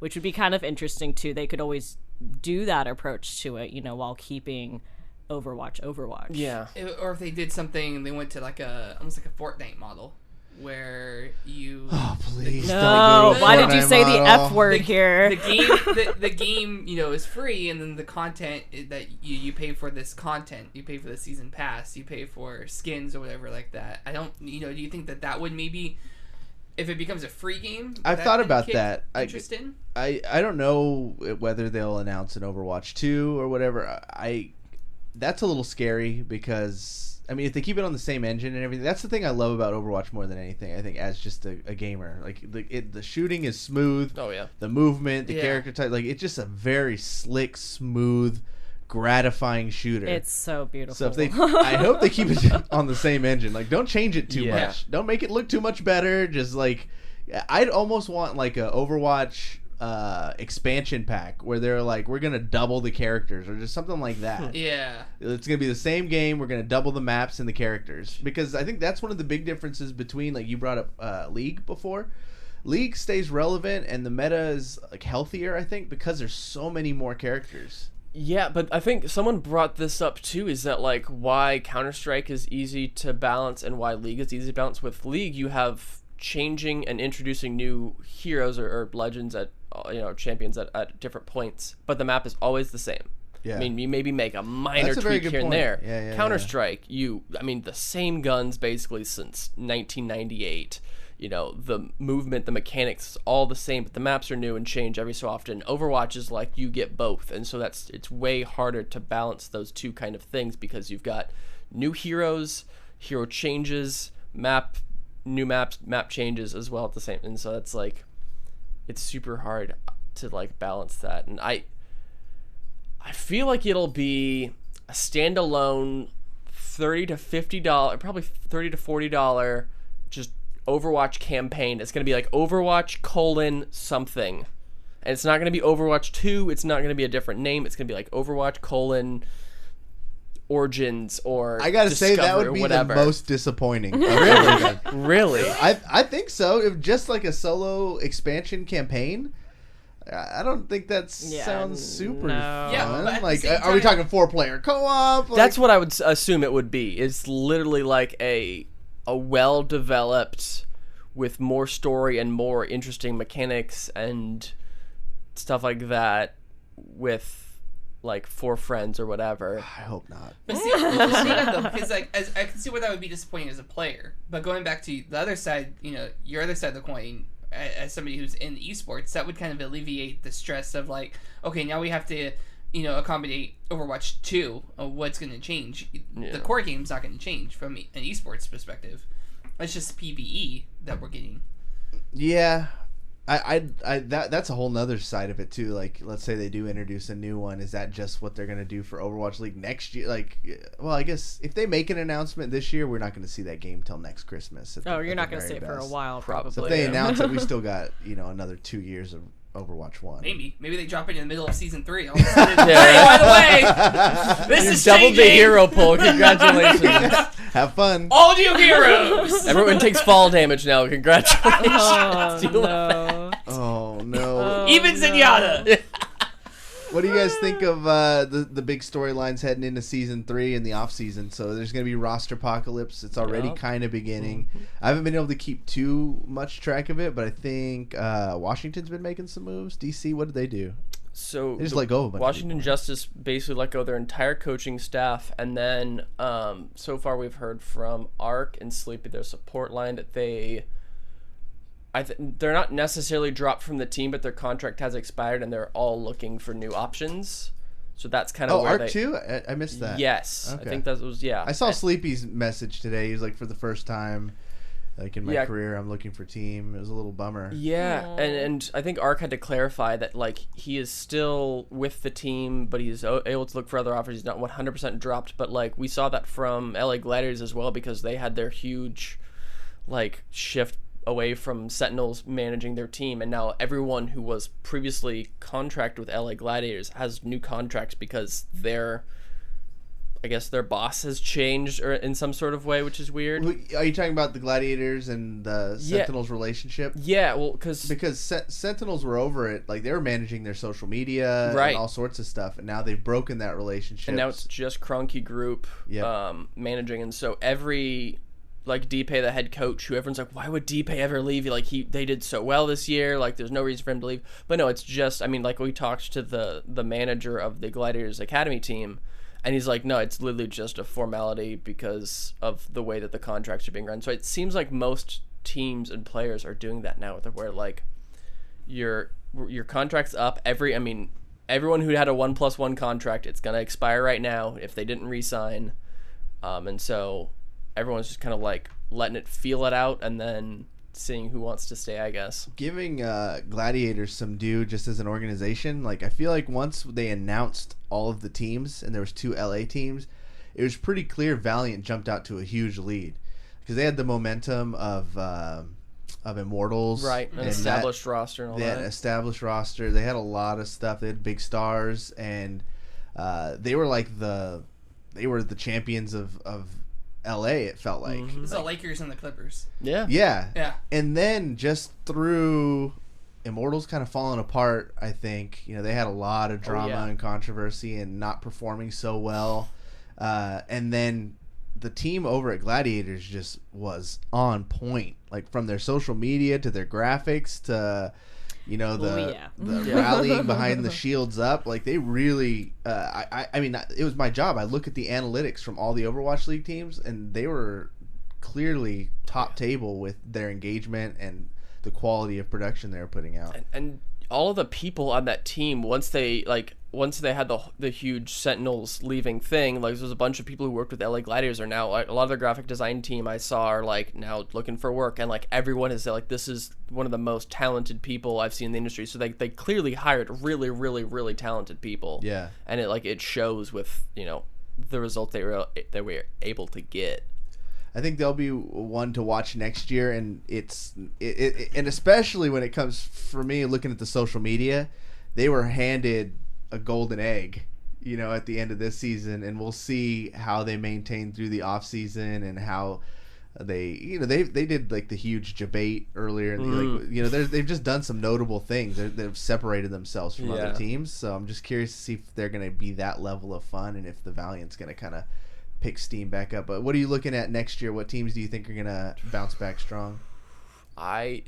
Which would be kind of interesting too. They could always do that approach to it, while keeping Overwatch. Yeah. Or if they did something and they went to like almost like a Fortnite model. where you. Oh please! No, why did you say the model. F word here? The game, is free, and then the content that you pay for this content, you pay for the season pass, you pay for skins or whatever like that. I don't, do you think that would maybe, if it becomes a free game? I've thought about that. Interesting. I don't know whether they'll announce an Overwatch 2 or whatever. That's a little scary because, I mean, if they keep it on the same engine and everything, that's the thing I love about Overwatch more than anything, I think, as just a gamer. Like, the shooting is smooth. Oh, yeah. The movement, the character type, like, it's just a very slick, smooth, gratifying shooter. It's so beautiful. So if they, I hope they keep it on the same engine. Like, don't change it too much. Don't make it look too much better. Just, like, I'd almost want, like, a Overwatch expansion pack where they're like, we're gonna double the characters or just something like that. It's gonna be the same game, we're gonna double the maps and the characters, because I think that's one of the big differences between, like, you brought up League before. League stays relevant and the meta is, like, healthier, I think, because there's so many more characters. Yeah, but I think someone brought this up too, is that, like, why Counter-Strike is easy to balance and why League is easy to balance. With League, you have changing and introducing new heroes or legends at champions at different points, but the map is always the same. I mean, you maybe make a minor tweak here and there. Counter-Strike, the same guns basically since 1998. The movement, the mechanics, all the same, but the maps are new and change every so often. Overwatch is like you get both, and so it's way harder to balance those two kind of things because you've got new heroes, hero changes, new map changes as well at the same, and so that's like, it's super hard to, like, balance that. And I feel like it'll be a standalone $30 to $50, probably $30 to $40 just Overwatch campaign. It's gonna be like Overwatch : something, and it's not gonna be Overwatch 2. It's not gonna be a different name. It's gonna be like Overwatch : Origins or I gotta say that would be whatever. The most disappointing. Really? Really? I think so. If just like a solo expansion campaign, I don't think that sounds super fun. Yeah, like, are we talking 4-player co-op? Like, that's what I would assume it would be. It's literally like a well-developed, with more story and more interesting mechanics and stuff like that, with, like, 4 friends or whatever. I hope not. But see that though, because, like, I can see where that would be disappointing as a player. But going back to the other side, your other side of the coin, as somebody who's in esports, that would kind of alleviate the stress of, like, okay, now we have to, accommodate Overwatch 2. What's going to change? Yeah. The core game's not going to change from an esports perspective. It's just PvE that we're getting. Yeah. That's a whole nother side of it too. Like, let's say they do introduce a new one. Is that just what they're gonna do for Overwatch League next year? Like, well, I guess if they make an announcement this year, we're not gonna see that game till next Christmas. You're not gonna see it for a while, probably. So if they announce it, we still got another 2 years of Overwatch 1. Maybe they drop it in the middle of season 3. All of a sudden, hey, by the way, this is double changing. The hero pool. Congratulations. Have fun. All new heroes. Everyone takes fall damage now. Congratulations. Oh no. Even Zenyatta. What do you guys think of the big storylines heading into season 3 and the off season? So there's going to be roster apocalypse. It's already kind of beginning. I haven't been able to keep too much track of it, but I think Washington's been making some moves. DC, what did they do? So they just let go of a bunch Washington of Justice basically let go of their entire coaching staff, and then so far we've heard from Arc and Sleepy, their support line, that they're not necessarily dropped from the team, but their contract has expired, and they're all looking for new options. So that's kind of where Arc too? I missed that. Yes, okay. I think that was I saw Sleepy's message today. He was like, for the first time, like, in my career, I'm looking for team. It was a little bummer. Yeah, and I think Arc had to clarify that, like, he is still with the team, but he's able to look for other offers. He's not 100% dropped, but, like, we saw that from LA Gladiators as well, because they had their huge, like, shift away from Sentinels managing their team, and now everyone who was previously contracted with LA Gladiators has new contracts because their boss has changed or in some sort of way, which is weird. Are you talking about the Gladiators and the Sentinels relationship? Yeah, well, because Sentinels were over it, like, they were managing their social media and all sorts of stuff, and now they've broken that relationship. And now it's just Cronky Group managing, and so every like DP, the head coach, who everyone's like, why would DP ever leave? Like they did so well this year. Like there's no reason for him to leave. But no, it's just, I mean, like we talked to the manager of the Gladiators Academy team, and he's like, no, it's literally just a formality because of the way that the contracts are being run. So it seems like most teams and players are doing that now, where like your contract's up. Everyone who had a 1+1 contract, it's gonna expire right now if they didn't re-sign, and so everyone's just kind of like letting it feel it out and then seeing who wants to stay, I guess. Giving Gladiators some due just as an organization. Like I feel like once they announced all of the teams and there was 2 LA teams, it was pretty clear Valiant jumped out to a huge lead because they had the momentum of Immortals, right? An established roster and all that. They had an established roster. They had a lot of stuff. They had big stars, and they were like the champions of LA, it felt like. It's the Lakers and the Clippers. Yeah. And then just through Immortals kind of falling apart, I think, they had a lot of drama and controversy and not performing so well. And then the team over at Gladiators just was on point, like from their social media to their graphics to the rallying behind the shields up. Like they really I mean, it was my job. I look at the analytics from all the Overwatch League teams, and they were clearly top table with their engagement and the quality of production they were putting out. And all of the people on that team, once they had the huge Sentinels leaving thing, like there's a bunch of people who worked with LA Gladiators are now, like, a lot of the graphic design team I saw are like now looking for work, and like everyone is like, this is one of the most talented people I've seen in the industry. So they clearly hired really, really, really talented people. Yeah. And it shows with, the result they were able to get. I think they'll be one to watch next year, and and especially when it comes for me looking at the social media, they were handed a golden egg, at the end of this season, and we'll see how they maintain through the off season and how they did like the huge debate earlier, and they've just done some notable things. They've separated themselves from other teams, so I'm just curious to see if they're going to be that level of fun and if the Valiant's going to kind of pick steam back up. But what are you looking at next year? What teams do you think are going to bounce back strong? I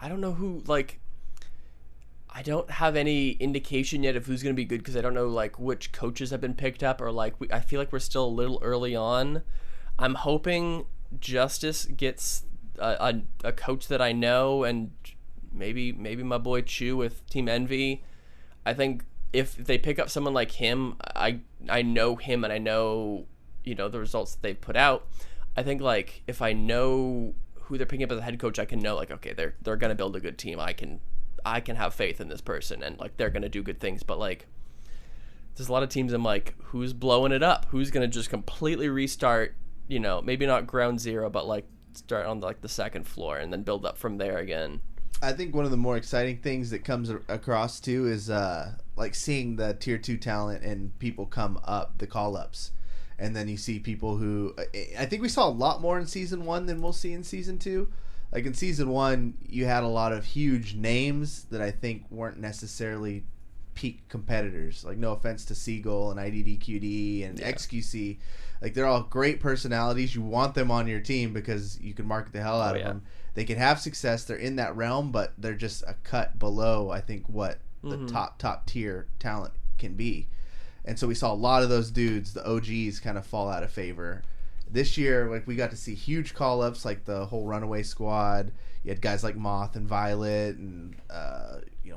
don't know who, like, I don't have any indication yet of who's going to be good because I don't know, like, which coaches have been picked up, or, like, I feel like we're still a little early on. I'm hoping Justice gets a coach that I know, and maybe my boy Chu with Team Envy. I think if they pick up someone like him, I know him and I know the results that they've put out. I think, like, if I know who they're picking up as a head coach, I can know, like, okay, they're gonna build a good team. I can have faith in this person, and like they're gonna do good things. But like, there's a lot of teams I'm like, who's blowing it up? Who's gonna just completely restart? Maybe not ground zero, but like start on like the second floor and then build up from there again. I think one of the more exciting things that comes across too is like seeing the tier 2 talent and people come up the call ups. And then you see people who I think we saw a lot more in season 1 than we'll see in season 2. Like in season 1, you had a lot of huge names that I think weren't necessarily peak competitors. Like, no offense to Seagull and IDDQD and XQC. Like, they're all great personalities. You want them on your team because you can market the hell out of them. They can have success. They're in that realm, but they're just a cut below, I think, what the top tier talent can be. And so we saw a lot of those dudes, the OGs, kind of fall out of favor. This year, like, we got to see huge call-ups, like the whole Runaway squad. You had guys like Moth and Violet, and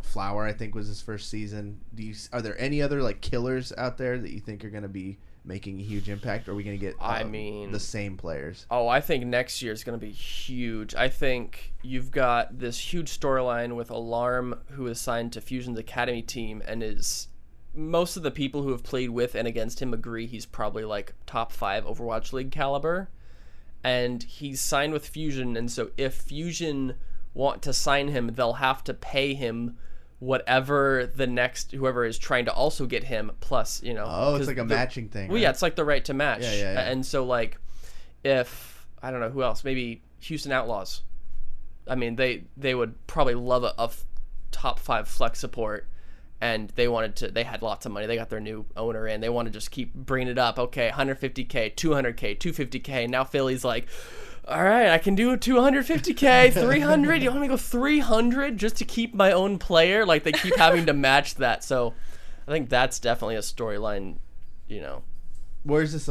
Flower, I think, was his first season. Are there any other like killers out there that you think are going to be making a huge impact? Or are we going to get the same players? Oh, I think next year is going to be huge. I think you've got this huge storyline with Alarm, who is signed to Fusion's Academy team, and is... Most of the people who have played with and against him agree he's probably like top 5 Overwatch League caliber, and he's signed with Fusion. And so if Fusion want to sign him, they'll have to pay him whatever the next whoever is trying to also get him plus, it's like a matching thing. Well, right? Yeah, it's like the right to match. Yeah. And so like if I don't know who else, maybe Houston Outlaws. I mean, they would probably love a top 5 flex support. And they had lots of money. They got their new owner in. They want to just keep bringing it up. Okay, 150K, 200K, 250K. Now Philly's like, all right, I can do a 250K, 300. You want me to go 300 just to keep my own player? Like, they keep having to match that. So I think that's definitely a storyline, you know. Where is this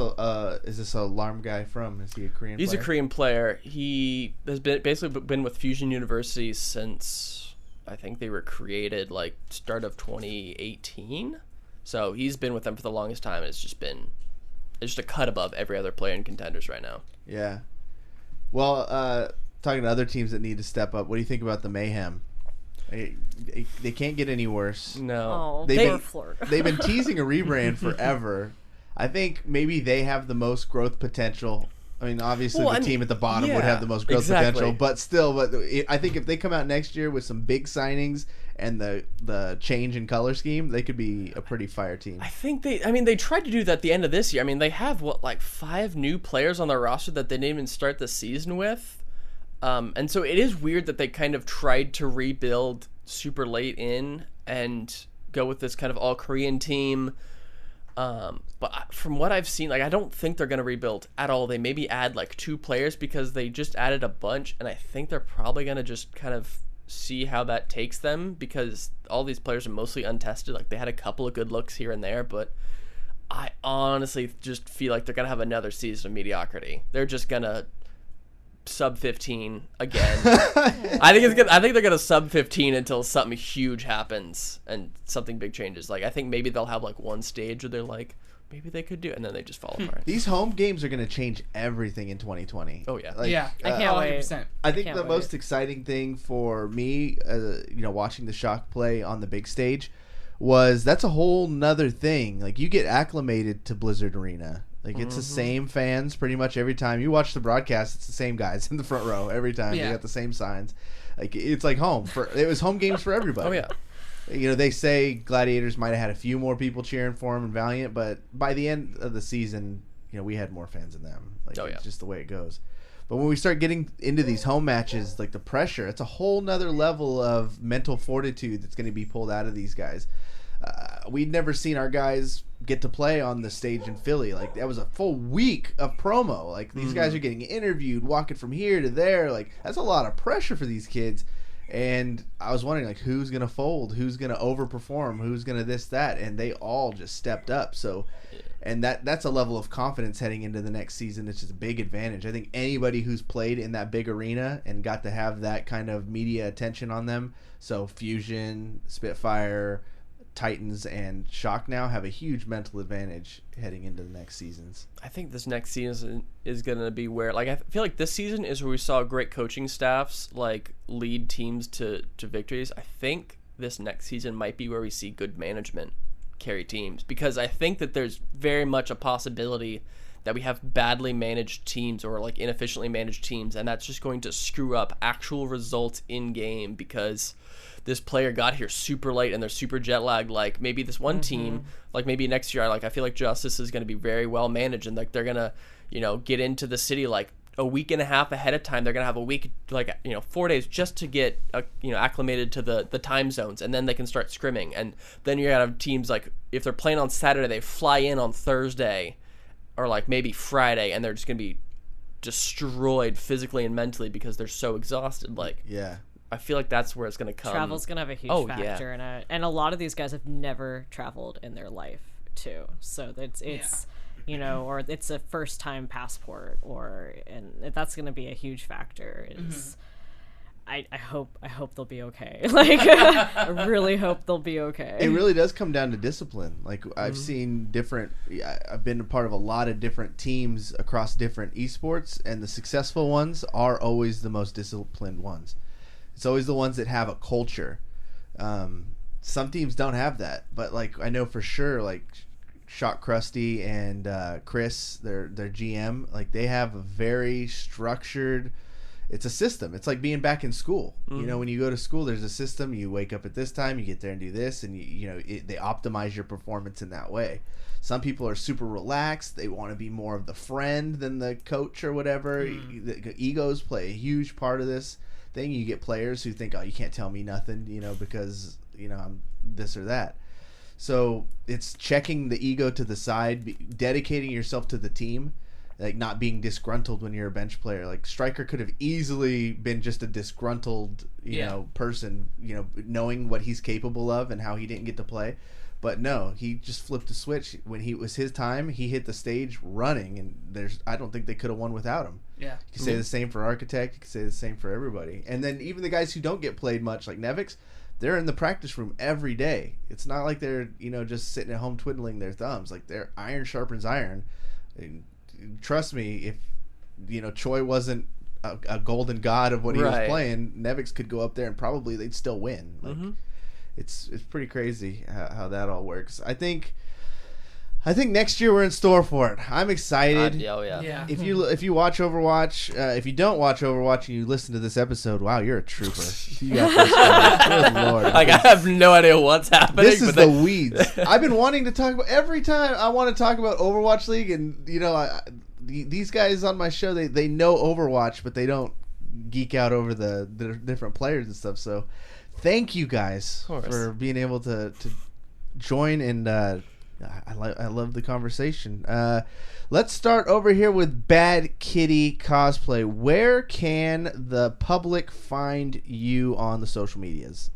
alarm guy from? Is he a Korean player? He's a Korean player. He has basically been with Fusion University since, I think they were created, like, start of 2018. So he's been with them for the longest time. It's just a cut above every other player in Contenders right now. Yeah. Well, talking to other teams that need to step up, what do you think about the Mayhem? They can't get any worse. No. Oh, they've been teasing a rebrand forever. I think maybe they have the most growth potential. I mean, obviously the team at the bottom would have the most growth potential, but still, I think if they come out next year with some big signings and the change in color scheme, they could be a pretty fire team. I think they tried to do that at the end of this year. I mean, they have, 5 new players on their roster that they didn't even start the season with. And so it is weird that they kind of tried to rebuild super late in and go with this kind of all-Korean team. But from what I've seen, I don't think they're going to rebuild at all. They maybe add 2 players because they just added a bunch, and I think they're probably going to just kind of see how that takes them because all these players are mostly untested. They had a couple of good looks here and there, but I honestly just feel like they're going to have another season of mediocrity. They're just going to sub 15 again. I think they're going to sub 15 until something huge happens and something big changes. I think maybe they'll have one stage where they're maybe they could do it, and then they just fall apart. These home games are going to change everything in 2020. Oh yeah. Yeah, I can't wait. 100%. I think the most exciting thing for me, watching the Shock play on the big stage, was that's a whole nother thing. You get acclimated to Blizzard Arena. It's the same fans pretty much every time. You watch the broadcast, it's the same guys in the front row every time. Yeah. They got the same signs. It's like home. It was home games for everybody. Oh, yeah. They say Gladiators might have had a few more people cheering for them and Valiant, but by the end of the season, we had more fans than them. It's just the way it goes. But when we start getting into these home matches, the pressure, it's a whole nother level of mental fortitude that's going to be pulled out of these guys. We'd never seen our guys get to play on the stage in Philly. That was a full week of promo. These guys are getting interviewed, walking from here to there. That's a lot of pressure for these kids. And I was wondering, who's going to fold? Who's going to overperform? Who's going to this, that? And they all just stepped up. So, and that's a level of confidence heading into the next season. It's just a big advantage. I think anybody who's played in that big arena and got to have that kind of media attention on them, so Fusion, Spitfire, Titans, and Shock now have a huge mental advantage heading into the next seasons. I think this next season is going to be where, I feel like this season is where we saw great coaching staffs, lead teams to victories. I think this next season might be where we see good management carry teams, because I think that there's very much a possibility that we have badly managed teams or inefficiently managed teams, and that's just going to screw up actual results in game because this player got here super late and they're super jet lagged. Maybe this one team, maybe next year, I feel like Justice is going to be very well managed, and they're going to, get into the city a week and a half ahead of time. They're going to have a week, 4 days just to get, acclimated to the time zones, and then they can start scrimming. And then you're going to have teams, if they're playing on Saturday, they fly in on Thursday or maybe Friday, and they're just going to be destroyed physically and mentally because they're so exhausted. Yeah. I feel like that's where it's going to come. Travel's going to have a huge factor in it. And a lot of these guys have never traveled in their life, too. So it's or it's a first-time passport, and that's going to be a huge factor. I hope they'll be okay. I really hope they'll be okay. It really does come down to discipline. I've seen I've been a part of a lot of different teams across different esports, and the successful ones are always the most disciplined ones. It's always the ones that have a culture. Some teams don't have that, but I know for sure, Shock Krusty and Chris, their GM, they have a very structured. It's a system. It's like being back in school. When you go to school, there's a system. You wake up at this time, you get there and do this, and they optimize your performance in that way. Some people are super relaxed. They want to be more of the friend than the coach or whatever. The egos play a huge part of this thing. You get players who think, oh, you can't tell me nothing, because I'm this or that. So it's checking the ego to the side, dedicating yourself to the team, like not being disgruntled when you're a bench player. Like Stryker could have easily been just a disgruntled, you know, person, you know, knowing what he's capable of and how he didn't get to play. But no, he just flipped a switch. When it was his time, he hit the stage running, and I don't think they could have won without him. Yeah. You could say the same for Architect. You could say the same for everybody. And then even the guys who don't get played much, like Nevix, they're in the practice room every day. It's not like they're, you know, just sitting at home twiddling their thumbs. Like, they're iron sharpens iron. And trust me, if, you know, Choi wasn't a golden god of what he was playing, Nevix could go up there and probably they'd still win. Like, it's pretty crazy how that all works. I think next year we're in store for it. I'm excited. Yeah. If you watch Overwatch, if you don't watch Overwatch and you listen to this episode, wow, you're a trooper. You got this. Good Lord. Like, I have no idea what's happening. This is the weeds. I've been wanting to talk about every time I want to talk about Overwatch League, and you know, these guys on my show, they know Overwatch, but they don't geek out over the different players and stuff. So, thank you guys for being able to join, and I love the conversation. Let's start over here with Badkitty Cosplay. Where can the public find you on the social medias?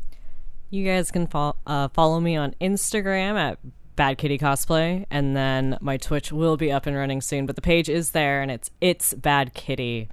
You guys can follow me on Instagram at Badkitty Cosplay, and then my Twitch will be up and running soon, but the page is there, and it's Badkitty.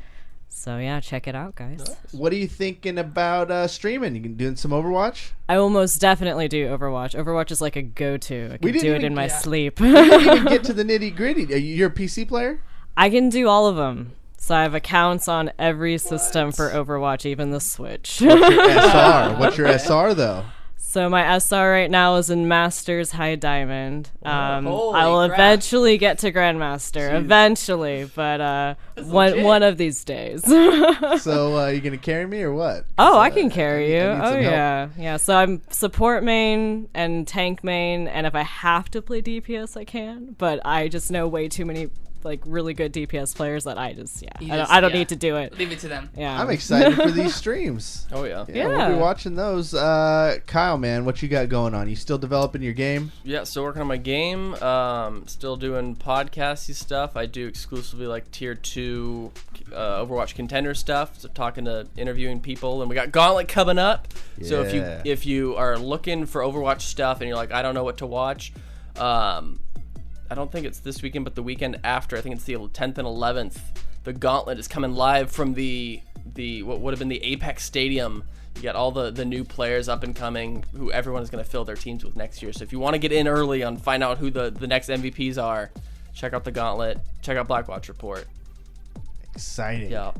So yeah, check it out, guys. Nice. What are you thinking about streaming? You doing some Overwatch? I will most definitely do Overwatch. Overwatch is like a go-to. I can do it in my sleep. We didn't even get to the nitty-gritty. You're a PC player? I can do all of them. So I have accounts on every system for Overwatch, even the Switch. What's your SR? What's your SR, though? So my SR right now is in Masters High Diamond. I will eventually get to Grandmaster, eventually, but one of these days. So you gonna carry me or what? I can carry you. Yeah. So I'm support main and tank main, and if I have to play DPS, I can. But I just know way too many like really good DPS players that I don't need to do it. Leave it to them. Yeah. I'm excited for these streams. Yeah. We'll be watching those. Kyle, man, what you got going on? You still developing your game? Yeah, still working on my game. Still doing podcasty stuff. I do exclusively like tier 2 Overwatch contender stuff. So interviewing people, and we got Gauntlet coming up. Yeah. So if you are looking for Overwatch stuff and you're like, I don't know what to watch, I don't think it's this weekend, but the weekend after, I think it's the 10th and 11th, the Gauntlet is coming live from the what would have been the Apex Stadium. You got all the new players up and coming, who everyone is going to fill their teams with next year. So if you want to get in early and find out who the next MVPs are, check out the Gauntlet. Check out Blackwatch Report. Exciting. Yeah.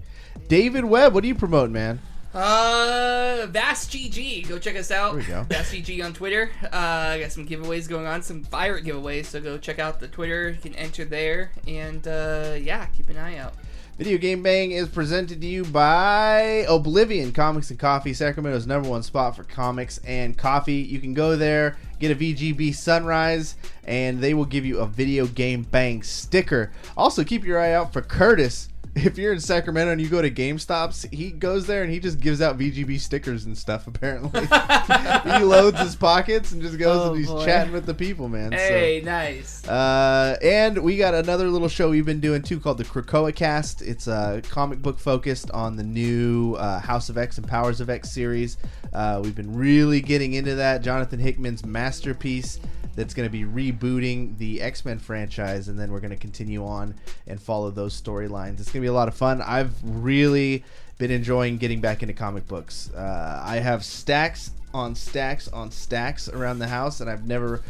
David Webb, what are you promoting, man? Vast GG. Go check us out. There we go. Vast GG on Twitter. I got some giveaways going on, some pirate giveaways. So go check out the Twitter. You can enter there, and keep an eye out. Video Game Bang is presented to you by Oblivion Comics and Coffee, Sacramento's #1 spot for comics and coffee. You can go there, get a VGB Sunrise, and they will give you a Video Game Bang sticker. Also, keep your eye out for Curtis. If you're in Sacramento and you go to GameStops, he goes there and he just gives out VGB stickers and stuff, apparently. He loads his pockets and just goes and he's chatting with the people, man. Hey, nice. And we got another little show we've been doing, too, called the Krakoa Cast. It's a comic book focused on the new House of X and Powers of X series. We've been really getting into that. Jonathan Hickman's masterpiece that's going to be rebooting the X-Men franchise, and then we're going to continue on and follow those storylines. It's going to be a lot of fun. I've really been enjoying getting back into comic books. I have stacks on stacks on stacks around the house, and I've never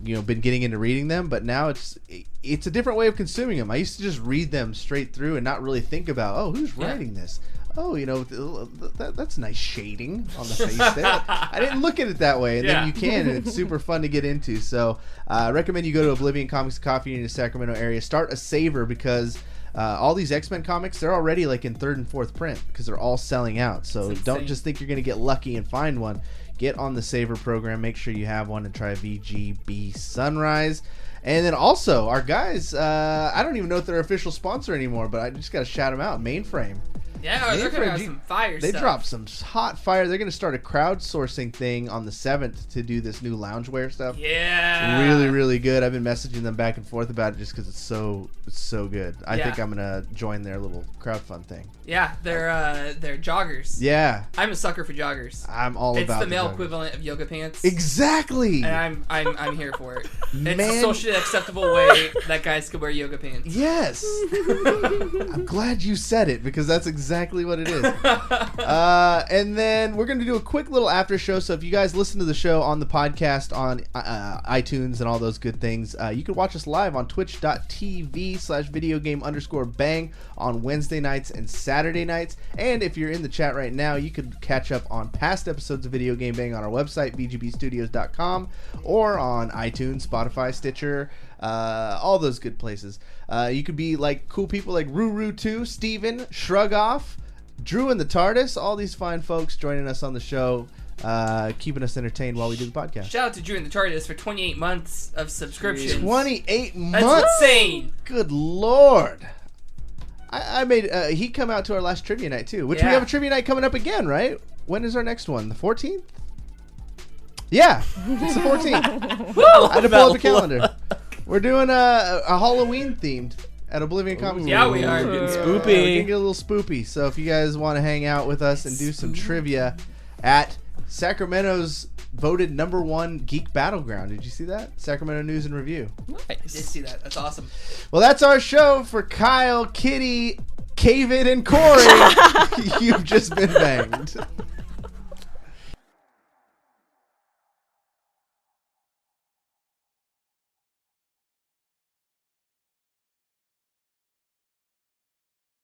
been getting into reading them, but now it's a different way of consuming them. I used to just read them straight through and not really think about, who's writing this? That's nice shading on the face there. I didn't look at it that way, and then you can, and it's super fun to get into. So I recommend you go to Oblivion Comics and Coffee in the Sacramento area. Start a saver, because all these X-Men comics, they're already like in 3rd and 4th print because they're all selling out. So don't just think you're going to get lucky and find one. Get on the saver program. Make sure you have one and try a VGB Sunrise. And then also, our guys, I don't even know if they're official sponsor anymore, but I just got to shout them out. Mainframe. Yeah, they're going to have some fire They stuff. dropped some hot fire. They're going to start a crowdsourcing thing on the 7th to do this new loungewear stuff. Yeah. Really, really good. I've been messaging them back and forth about it just because it's so good. I think I'm going to join their little crowdfund thing. Yeah, they're joggers. Yeah. I'm a sucker for joggers. I'm all about it. It's the male joggers. equivalent of yoga pants. Exactly. And I'm here for it. It's Man. a socially acceptable way that guys could wear yoga pants. Yes. I'm glad you said it because that's exactly what it is. And then we're going to do a quick little after show. So if you guys listen to the show on the podcast on iTunes and all those good things, you can watch us live on twitch.tv/videogame_bang on Wednesday nights and Saturday nights. And if you're in the chat right now, you could catch up on past episodes of Video Game Bang on our website, vgbstudios.com, or on iTunes, Spotify, Stitcher, all those good places. You could be like cool people like Ruru2, Steven, Shrug Off, Drew and the TARDIS, all these fine folks joining us on the show, keeping us entertained while we do the podcast. Shout out to Drew and the TARDIS for 28 months of subscriptions. 28 months? That's insane. Good Lord. I made he come out to our last trivia night too, which we have a trivia night coming up again, right? When is our next one? The 14th? Yeah, it's the 14th. I had to pull up the calendar. We're doing a Halloween themed at Oblivion Comics. Yeah, we are. Getting We're spoopy. gonna get a little spoopy. So if you guys want to hang out with us and do some trivia at Sacramento's voted #1 geek battleground. Did you see that? Sacramento News and Review. I did see that. That's awesome. Well, that's our show for Kyle, Kitty, David, and Cory. You've just been banged.